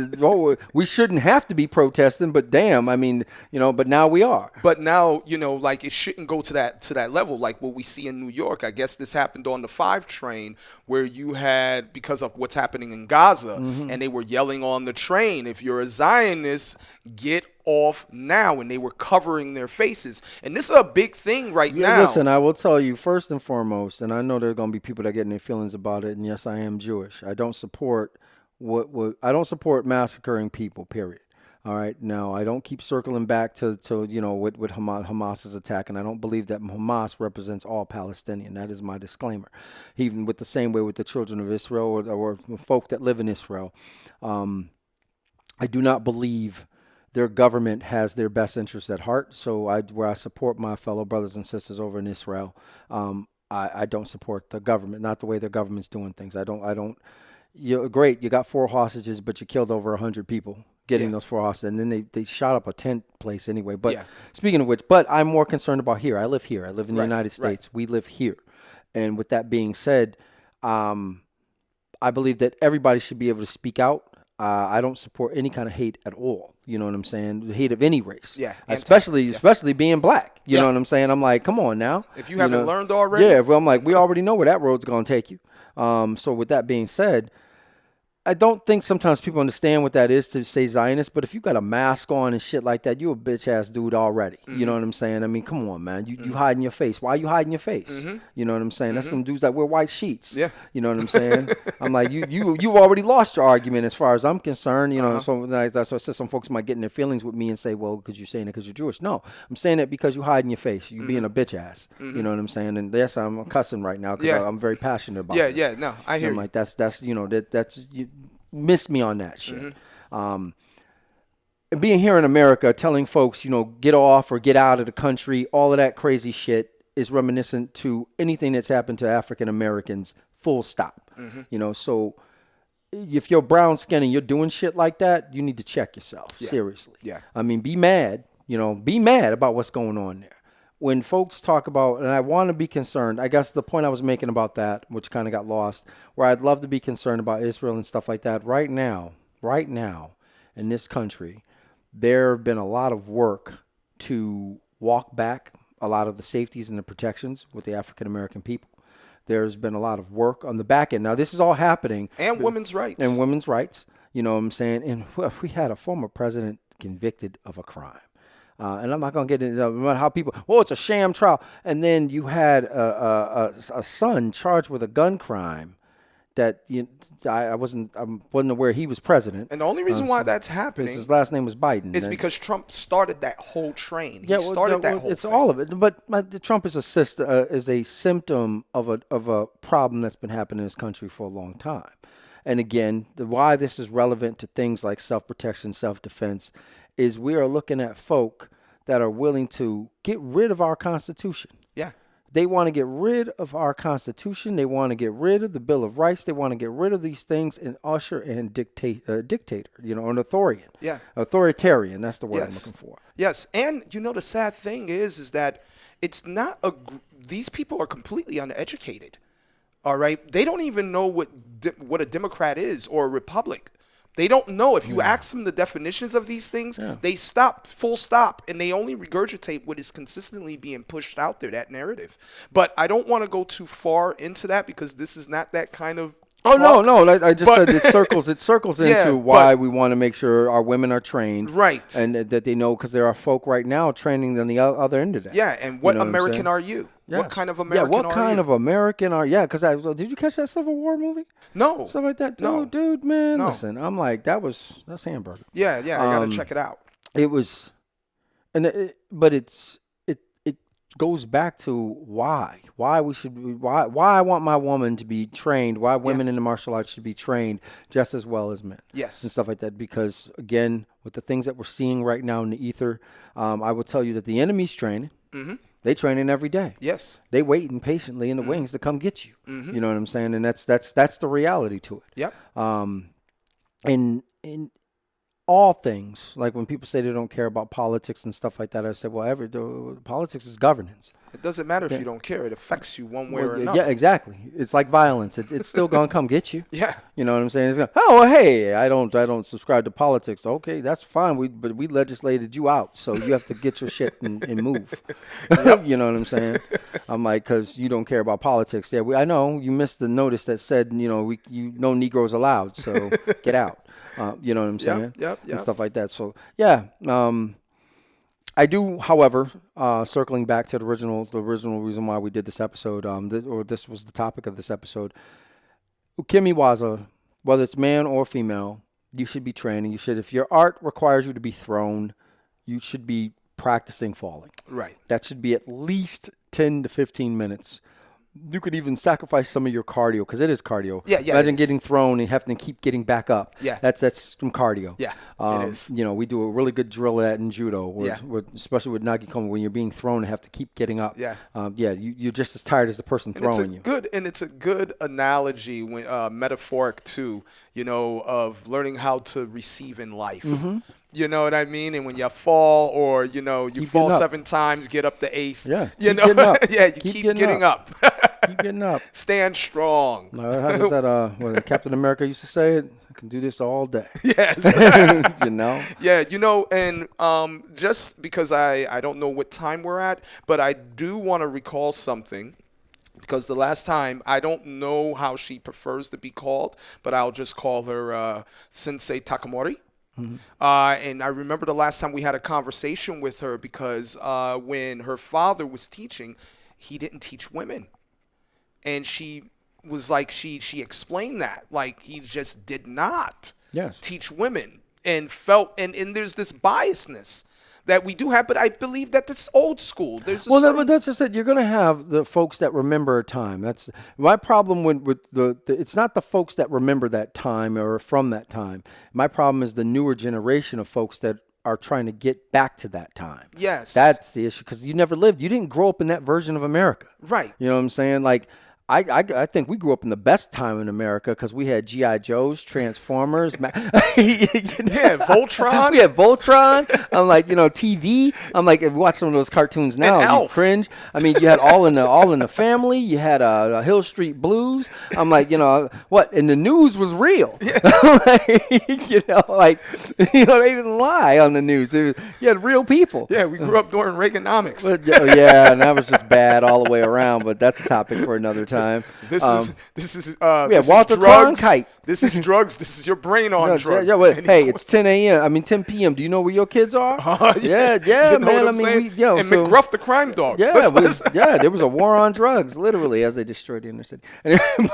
we shouldn't have to be protesting, but damn, I mean, but now we are. But now, like it shouldn't go to that level, like what we see in New York. I guess this happened on the 5 train where you had, because of what's happening in Gaza, and they were yelling on the train, if you're a Zionist, get off now, and they were covering their faces, and this is a big thing right now. Listen, I will tell you first and foremost, and I know there are going to be people that get in their feelings about it, and yes, I am Jewish. I don't support I don't support massacring people, period. All right, now I don't keep circling back to what Hamas is attacking. I don't believe that Hamas represents all Palestinian. That is my disclaimer. Even with the same way with the children of Israel or folk that live in Israel, I do not believe their government has their best interests at heart. So where I support my fellow brothers and sisters over in Israel, I don't support the government, not the way their government's doing things. I don't. Great, you got 4 hostages, but you killed over 100 people getting those 4 hostages, and then they shot up a tent place anyway. But speaking of which, I'm more concerned about here. I live here. I live in the United States. We live here, and with that being said, I believe that everybody should be able to speak out. I don't support any kind of hate at all. You know what I'm saying? The hate of any race. Yeah. Especially being black. You know what I'm saying? I'm like, come on now. If you haven't learned already. Yeah. I'm like, we already know where that road's going to take you. So with that being said, I don't think sometimes people understand what that is to say Zionist, but if you got a mask on and shit like that, you a bitch ass dude already. You know what I'm saying? I mean, come on, man. You hiding your face. Why you hiding your face? You know what I'm saying? That's them dudes that wear white sheets. Yeah. You know what I'm saying? I'm like, you've already lost your argument as far as I'm concerned. You know, so like, that's why I said some folks might get in their feelings with me and say, well, because you're saying it because you're Jewish. No, I'm saying it because you hiding your face. You being a bitch ass. You know what I'm saying? And yes, I'm cussing right now because I'm very passionate about this. Yeah, no, I hear I'm you. like, that's you know, that's you missed me on that shit. And being here in America, telling folks, you know, get off or get out of the country, all of that crazy shit is reminiscent to anything that's happened to African Americans, full stop. You know, so if you're brown skin and you're doing shit like that, you need to check yourself, seriously. Yeah. I mean, be mad, you know, be mad about what's going on there. When folks talk about, and I want to be concerned, I guess the point I was making about that, which kind of got lost, where I'd love to be concerned about Israel and stuff like that. Right now, in this country, there have been a lot of work to walk back a lot of the safeties and the protections with the African American people. There's been a lot of work on the back end. Now, this is all happening. And women's rights. And women's rights, you know what I'm saying? And we had a former president convicted of a crime. And I'm not going to get into how people, it's a sham trial. And then you had a son charged with a gun crime that I wasn't aware he was president. And the only reason why that's happening his last name was Biden. is because Trump started that whole train. He started that whole it's thing. all of it. But Trump is a symptom of a problem that's been happening in this country for a long time. And again, why this is relevant to things like self-protection, self-defense, is we are looking at folk that are willing to get rid of our Constitution. Yeah. They want to get rid of our Constitution. They want to get rid of the Bill of Rights. They want to get rid of these things and usher in dictator, you know, an authoritarian. Yeah. Authoritarian, that's the word I'm looking for. Yes. And, you know, the sad thing is that it's not these people are completely uneducated. All right. They don't even know what a Democrat is or a Republic. They don't know. If you ask them the definitions of these things, they stop, full stop, and they only regurgitate what is consistently being pushed out there, that narrative. But I don't want to go too far into that because this is not that kind of talk. No. I just said it circles into why we want to make sure our women are trained. Right. And that they know, because there are folk right now training on the other end of that. Yeah, and what American are you? Yeah. What kind of American are you? Yeah, what kind of American are you? Yeah, because did you catch that Civil War movie? No. Stuff like that? No. Dude, man. No. Listen, I'm like, that's hamburger. Yeah, I got to check it out. It was, but it goes back to why I want my woman to be trained, why women in the martial arts should be trained just as well as men. Yes. And stuff like that, because again, with the things that we're seeing right now in the ether, I will tell you that the enemy's training. Mm-hmm. They training every day. Yes. They waiting patiently in the wings to come get you. Mm-hmm. You know what I'm saying? And that's the reality to it. Yep. In all things, like when people say they don't care about politics and stuff like that, I said, well, politics is governance. It doesn't matter if you don't care. It affects you one way or another. Yeah, exactly. It's like violence. It's still gonna come get you. Yeah. You know what I'm saying? It's gonna, hey, I don't subscribe to politics. Okay, that's fine. But we legislated you out, so you have to get your shit and move. You know what I'm saying? I'm like, because you don't care about politics. Yeah, I know you missed the notice that said, no Negroes allowed, so get out. You know what I'm saying? Yep. And stuff like that. So yeah. I do, however, circling back to the original reason why we did this episode, this was the topic of this episode. Ukimiwaza, whether it's man or female, you should be training. You should, if your art requires you to be thrown, you should be practicing falling. Right. That should be at least 10 to 15 minutes. You could even sacrifice some of your cardio, because it is cardio. Yeah. Imagine getting thrown and having to keep getting back up. Yeah. That's some cardio. Yeah, it is. We do a really good drill of that in judo, especially with Nagikomi, when you're being thrown and have to keep getting up. Yeah. You're just as tired as the person throwing you. It's a good analogy, metaphoric too, of learning how to receive in life. Mm-hmm. You know what I mean? And when you fall, or you fall 7 times, get up the 8th. Yeah, getting up. Yeah, you keep getting up. Keep getting up. Stand strong. How does that? Captain America used to say it. I can do this all day. Yes. Yeah. And just because I don't know what time we're at, but I do want to recall something because the last time, I don't know how she prefers to be called, but I'll just call her Sensei Takamori. And I remember the last time we had a conversation with her because when her father was teaching, he didn't teach women. And she was like, she explained that. Like, he just did not teach women and felt, and there's this biasness that we do have, but I believe that it's old school. There's but that's just it. You're going to have the folks that remember a time. That's my problem with the it's not the folks that remember that time or from that time. My problem is the newer generation of folks that are trying to get back to that time. Yes. That's the issue, because you never lived. You didn't grow up in that version of America. Right. You know what I'm saying? Like, I think we grew up in the best time in America because we had G.I. Joes, Transformers, Voltron. We had Voltron. I'm like, TV. I'm like, if you watch some of those cartoons now, And you Elf. cringe. I mean, you had All in the Family. You had Hill Street Blues. I'm like, what? And the news was real. They didn't lie on the news. You had real people. Yeah, we grew up during Reaganomics. And that was just bad all the way around. But that's a topic for another time. This is Walter drugs. Cronkite. This is drugs. This is your brain on drugs. Hey, it's 10 a.m. I mean 10 p.m. Do you know where your kids are? Yeah, you know man. what I'm saying? And so, McGruff the crime dog. Yeah, there was a war on drugs, literally, as they destroyed the inner city.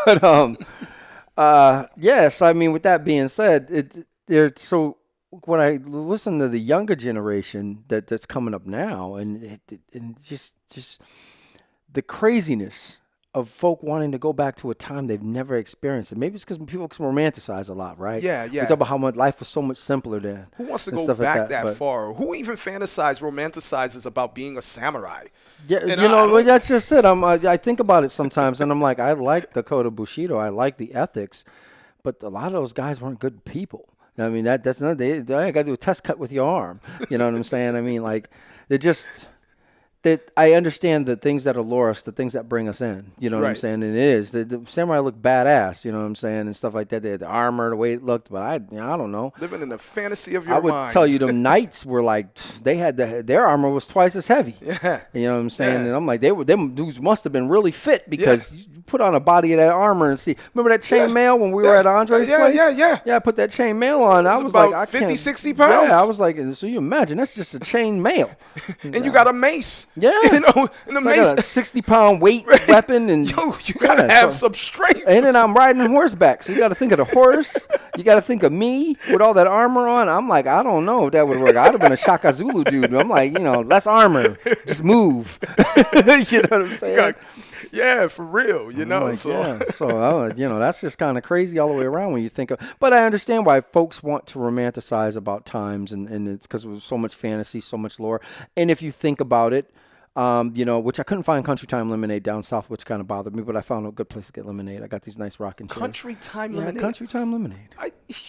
But yes, I mean, with that being said, when I listen to the younger generation that's coming up now, and just the craziness of folk wanting to go back to a time they've never experienced. And maybe it's because people can romanticize a lot, right? Yeah. We talk about how much life was so much simpler then. Who wants to go back that far? Who even romanticizes about being a samurai? Yeah, that's just it. I think about it sometimes, and I'm like, I like the code of Bushido. I like the ethics, but a lot of those guys weren't good people. I mean, that's not. They got to do a test cut with your arm. You know what I'm saying? I mean, like, they just. That I understand the things that allure us, the things that bring us in. You know what I'm saying? And it is. The samurai look badass, you know what I'm saying, and stuff like that. They had the armor, the way it looked, but I don't know. Living in the fantasy of your mind. I would tell you, the knights were like, they had their armor was twice as heavy. Yeah. You know what I'm saying? Yeah. And I'm like, them dudes must have been really fit, because you put on a body of that armor and see. Remember that chain mail when we were at Andre's place? Yeah. Yeah, I put that chain mail on. I was about like, 50, 60 pounds. Yeah, I was like, so you imagine, that's just a chain mail. And you got a mace. Yeah. And the it's mace. Like a 60-pound weight weapon. And you got to have some strength. And then I'm riding horseback. So you got to think of the horse. You got to think of me with all that armor on. I'm like, I don't know if that would work. I'd have been a Shaka Zulu dude. I'm like, less armor. Just move. You know what I'm saying? Yeah, for real, Like, so that's just kind of crazy all the way around when you think of. But I understand why folks want to romanticize about times, and it's because it was so much fantasy, so much lore. And if you think about it, which I couldn't find Country Time Lemonade down south, which kind of bothered me, but I found a good place to get lemonade. I got these nice rocking chairs. Country Time Lemonade? Country Time Lemonade.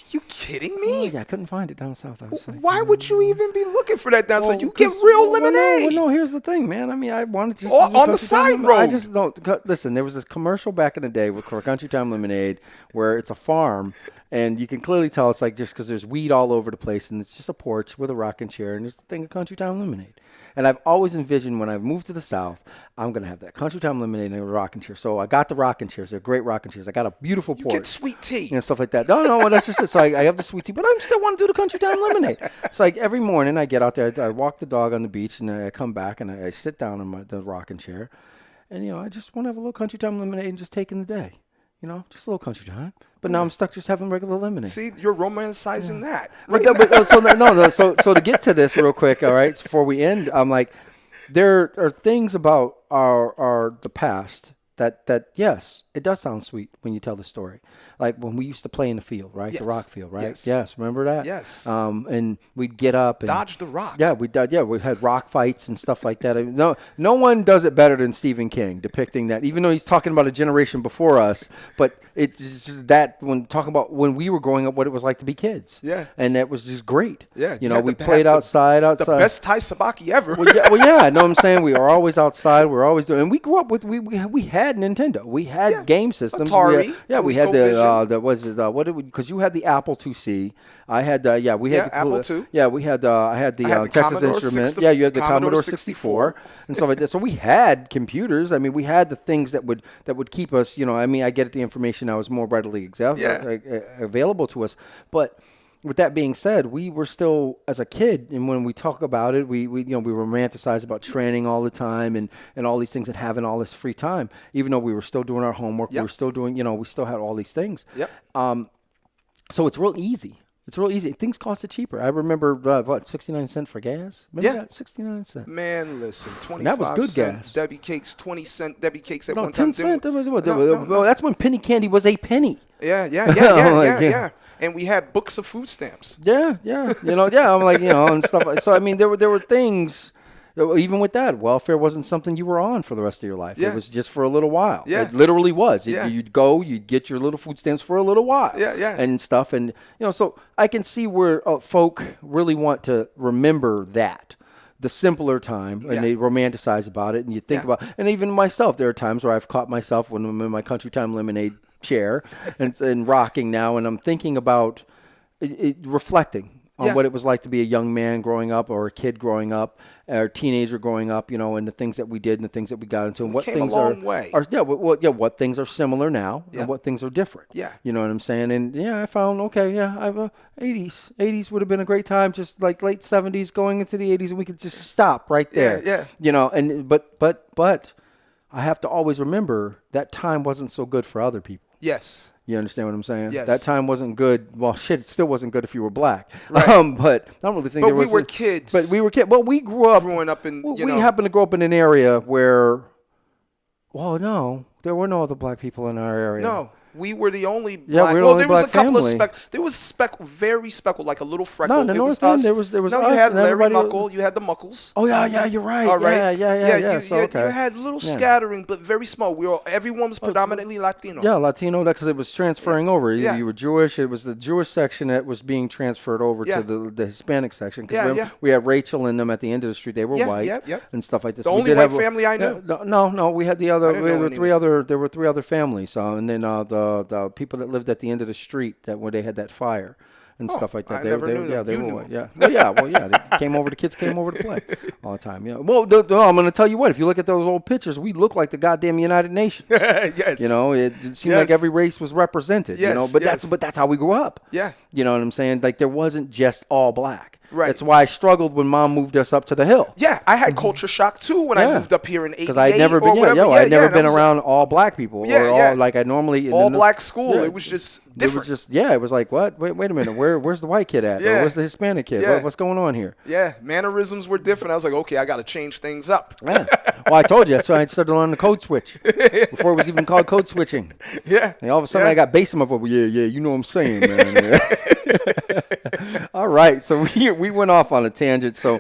You kidding me? Oh, yeah, I couldn't find it down south. I was like, why would you even be looking for that down south? You get real lemonade. No, here's the thing, man. I mean, I wanted to just on the side road. I just don't. Listen, there was this commercial back in the day for Country Time Lemonade where it's a farm, and you can clearly tell it's like just because there's weed all over the place, and it's just a porch with a rocking chair, and there's the thing of Country Time Lemonade. And I've always envisioned when I've moved to the South, I'm going to have that Country Time Lemonade and a rocking chair. So I got the rocking chairs. They're great rocking chairs. I got a beautiful porch. You get sweet tea. And stuff like that. No, that's just it. So I have the sweet tea, but I still want to do the Country Time Lemonade. It's like every morning I get out there, I walk the dog on the beach, and I come back, and I sit down in the rocking chair. And, I just want to have a little Country Time Lemonade and just take in the day. Just a little country time. But now I'm stuck just having regular lemonade. See, you're romanticizing that. So to get to this real quick, all right, before we end, I'm like, there are things about the past that yes, it does sound sweet when you tell the story. Like when we used to play in the field, right? Yes. The rock field, right? Yes. Remember that? Yes. And we'd get up and dodge the rock. Yeah, we had rock fights and stuff like that. I mean, no one does it better than Stephen King depicting that, even though he's talking about a generation before us, but it's just that when talking about when we were growing up, what it was like to be kids. Yeah. And that was just great. Yeah. We played outside. The best Thai sabaki ever. I know what I'm saying. We were always outside. We were always doing, and we grew up with, we had Nintendo. We had game systems. Atari. We had the what did we? Because you had the Apple IIc, I had we had the Apple II. Yeah, we had I had the Texas Commodore Instrument. 60 Yeah, you had the Commodore Commodore 64 and stuff like that. So we had computers. I mean, we had the things that would keep us. You know, I mean, I get the information now is more readily available to us, but. With that being said, we were still, as a kid, and when we talk about it, we romanticize about training all the time and all these things and having all this free time, even though we were still doing our homework, we were still doing, we still had all these things. Yep. So it's real easy. It's real easy. Things costed cheaper. I remember, 69 cents for gas? Remember that? 69 cents. Man, listen, 25 that was good cent gas. Debbie cakes, 20 cent Debbie cakes at No, one 10 time. cents. That's when penny candy was a penny. Yeah. And we had books of food stamps. Yeah. I'm like, and stuff. So, I mean, there were things, even with that, welfare wasn't something you were on for the rest of your life. Yeah. It was just for a little while. Yeah. It literally was. Yeah. You'd go, you'd get your little food stamps for a little while. Yeah. And stuff. And, so I can see where folk really want to remember that. The simpler time, and they romanticize about it, and you think about, and even myself, there are times where I've caught myself when I'm in my Country Time Lemonade chair and rocking now, and I'm thinking about reflecting on what it was like to be a young man growing up, or a kid growing up, or a teenager growing up, and the things that we did and the things that we got into, and what things what things are similar now and what things are different. Yeah. You know what I'm saying? And I found, 80s would have been a great time, just like late 70s going into the 80s, and we could just stop right there. Yeah. But I have to always remember that time wasn't so good for other people. Yes. You understand what I'm saying? Yes. That time wasn't good. Well, shit, it still wasn't good if you were black. Right. But I don't really think But there was. we were kids. But we were kids. Well, we grew up. Growing up in, we happened to grow up in an area where, no, there were no other black people in our area. No. We were the only black. Yeah, we were the only there was black a couple family. there was very speckled, like a little freckle. No, in the North End, there was no, us. You had and Larry everybody Muckle. You had the Muckles. Oh, yeah, you're right. All right. Yeah. You had little scattering, but very small. Everyone was predominantly Latino. Yeah, Latino, because it was transferring over. Yeah. You were Jewish. It was the Jewish section that was being transferred over to the Hispanic section. Because we had Rachel and them at the end of the street. They were white and stuff like this. The only white family I knew. No, we had the other. There were three other families. And then the people that lived at the end of the street where they had that fire and stuff like that. I never knew them. They You were knew white. them. The kids came over to play all the time. Yeah. Well, I'm going to tell you what. If you look at those old pictures, we look like the goddamn United Nations. Yes. It seemed like every race was represented. Yes. But that's how we grew up. Yeah. You know what I'm saying? Like there wasn't just all black. Right. That's why I struggled when Mom moved us up to the hill. Yeah, I had culture shock too when I moved up here in '88. Because I'd never been, I'd never been around all black people. Like I normally all black school. It was just different. It was like, what? Wait a minute. Where's the white kid at? Or where's the Hispanic kid? Yeah. What's going on here? Yeah, mannerisms were different. I was like, okay, I got to change things up. Yeah. Well, I told you. So I started learning the code switch before it was even called code switching. Yeah. And all of a sudden I got bass in my voice. Yeah, you know what I'm saying, man. All right. So we went off on a tangent. So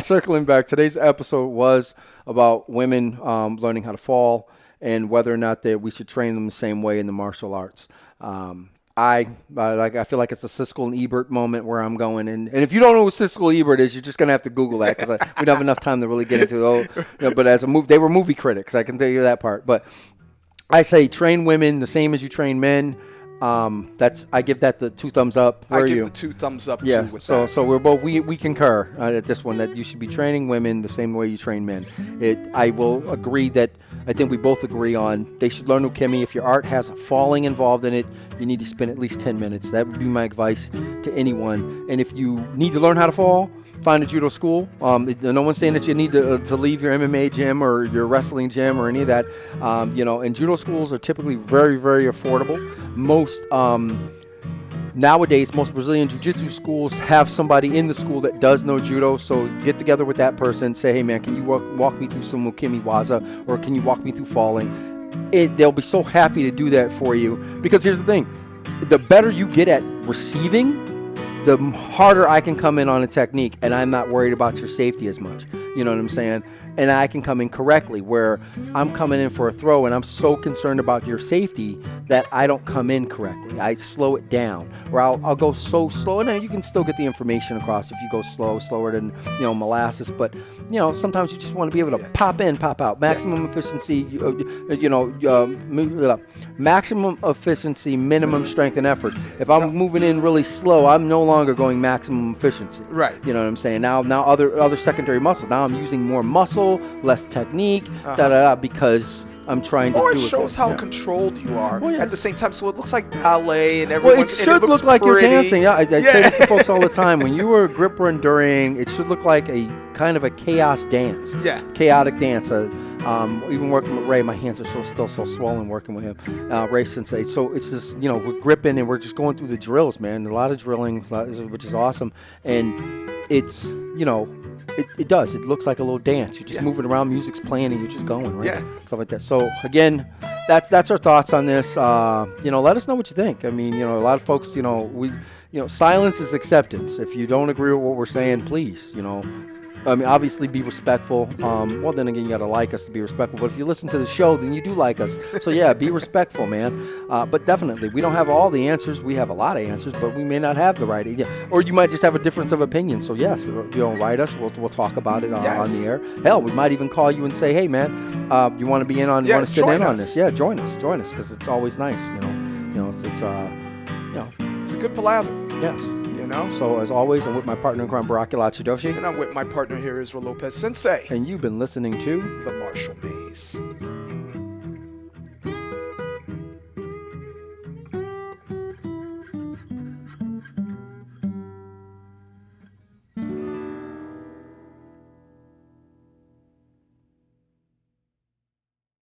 circling back, today's episode was about women learning how to fall and whether or not that we should train them the same way in the martial arts. I feel like it's a Siskel and Ebert moment where I'm going, and if you don't know who Siskel and Ebert is, you're just gonna have to Google that because we don't have enough time to really get into it. But as a movie, they were movie critics. I can tell you that part. But I say train women the same as you train men. I give that the 2 thumbs up. Where I are give you? the 2 thumbs up Yeah. too. With So that. we're both we concur at this one that you should be training women the same way you train men. I will agree that I think we both agree on they should learn ukemi. If your art has falling involved in it, you need to spend at least 10 minutes. That would be my advice to anyone. And if you need to learn how to fall, find a judo school. No one's saying that you need to leave your MMA gym or your wrestling gym or any of that. And judo schools are typically very, very affordable. Nowadays, most Brazilian jiu-jitsu schools have somebody in the school that does know judo, so get together with that person, say, hey man, can you walk me through some ukemi waza, or can you walk me through falling? They'll be so happy to do that for you, because here's the thing, the better you get at receiving, the harder I can come in on a technique, and I'm not worried about your safety as much. You know what I'm saying? And I can come in correctly, where I'm coming in for a throw and I'm so concerned about your safety that I don't come in correctly. I slow it down, or I'll go so slow. And then you can still get the information across if you go slower than, molasses. But, sometimes you just want to be able to pop in, pop out. Maximum efficiency, maximum efficiency, minimum strength and effort. If I'm moving in really slow, I'm no longer going maximum efficiency. Right. You know what I'm saying? Now other secondary muscle. Now I'm using more muscle, less technique, because I'm trying to do it. Or it shows how controlled you are Well, yeah. at the same time. So it looks like ballet and everyone. Well, it should look like you're dancing. Yeah, I say this to folks all the time. When you were gripper enduring, it should look like a kind of a chaos dance. Yeah. Chaotic dance. Even working with Ray, my hands are still so swollen working with him. Ray Sensei. So it's just, we're gripping and we're just going through the drills, man. A lot of drilling, which is awesome. And it's, it does. It looks like a little dance. You're just moving around, music's playing, and you're just going, right? Yeah. Stuff like that. So, again, that's our thoughts on this. Let us know what you think. I mean, a lot of folks, silence is acceptance. If you don't agree with what we're saying, please, obviously be respectful. Well, then again, you got to like us to be respectful. But if you listen to the show, then you do like us. So, yeah, be respectful, man. But definitely, we don't have all the answers. We have a lot of answers, but we may not have the right idea. Or you might just have a difference of opinion. So, yes, write us. We'll talk about it on the air. Hell, we might even call you and say, hey, man, you want to be in on, want to sit in on this? Yeah, join us, because it's always nice, it's a good palather. Yes. So, as always, I'm with my partner in crime, Barack Chidoshi. And I'm with my partner here, Israel Lopez Sensei. And you've been listening to The Marshall Maze.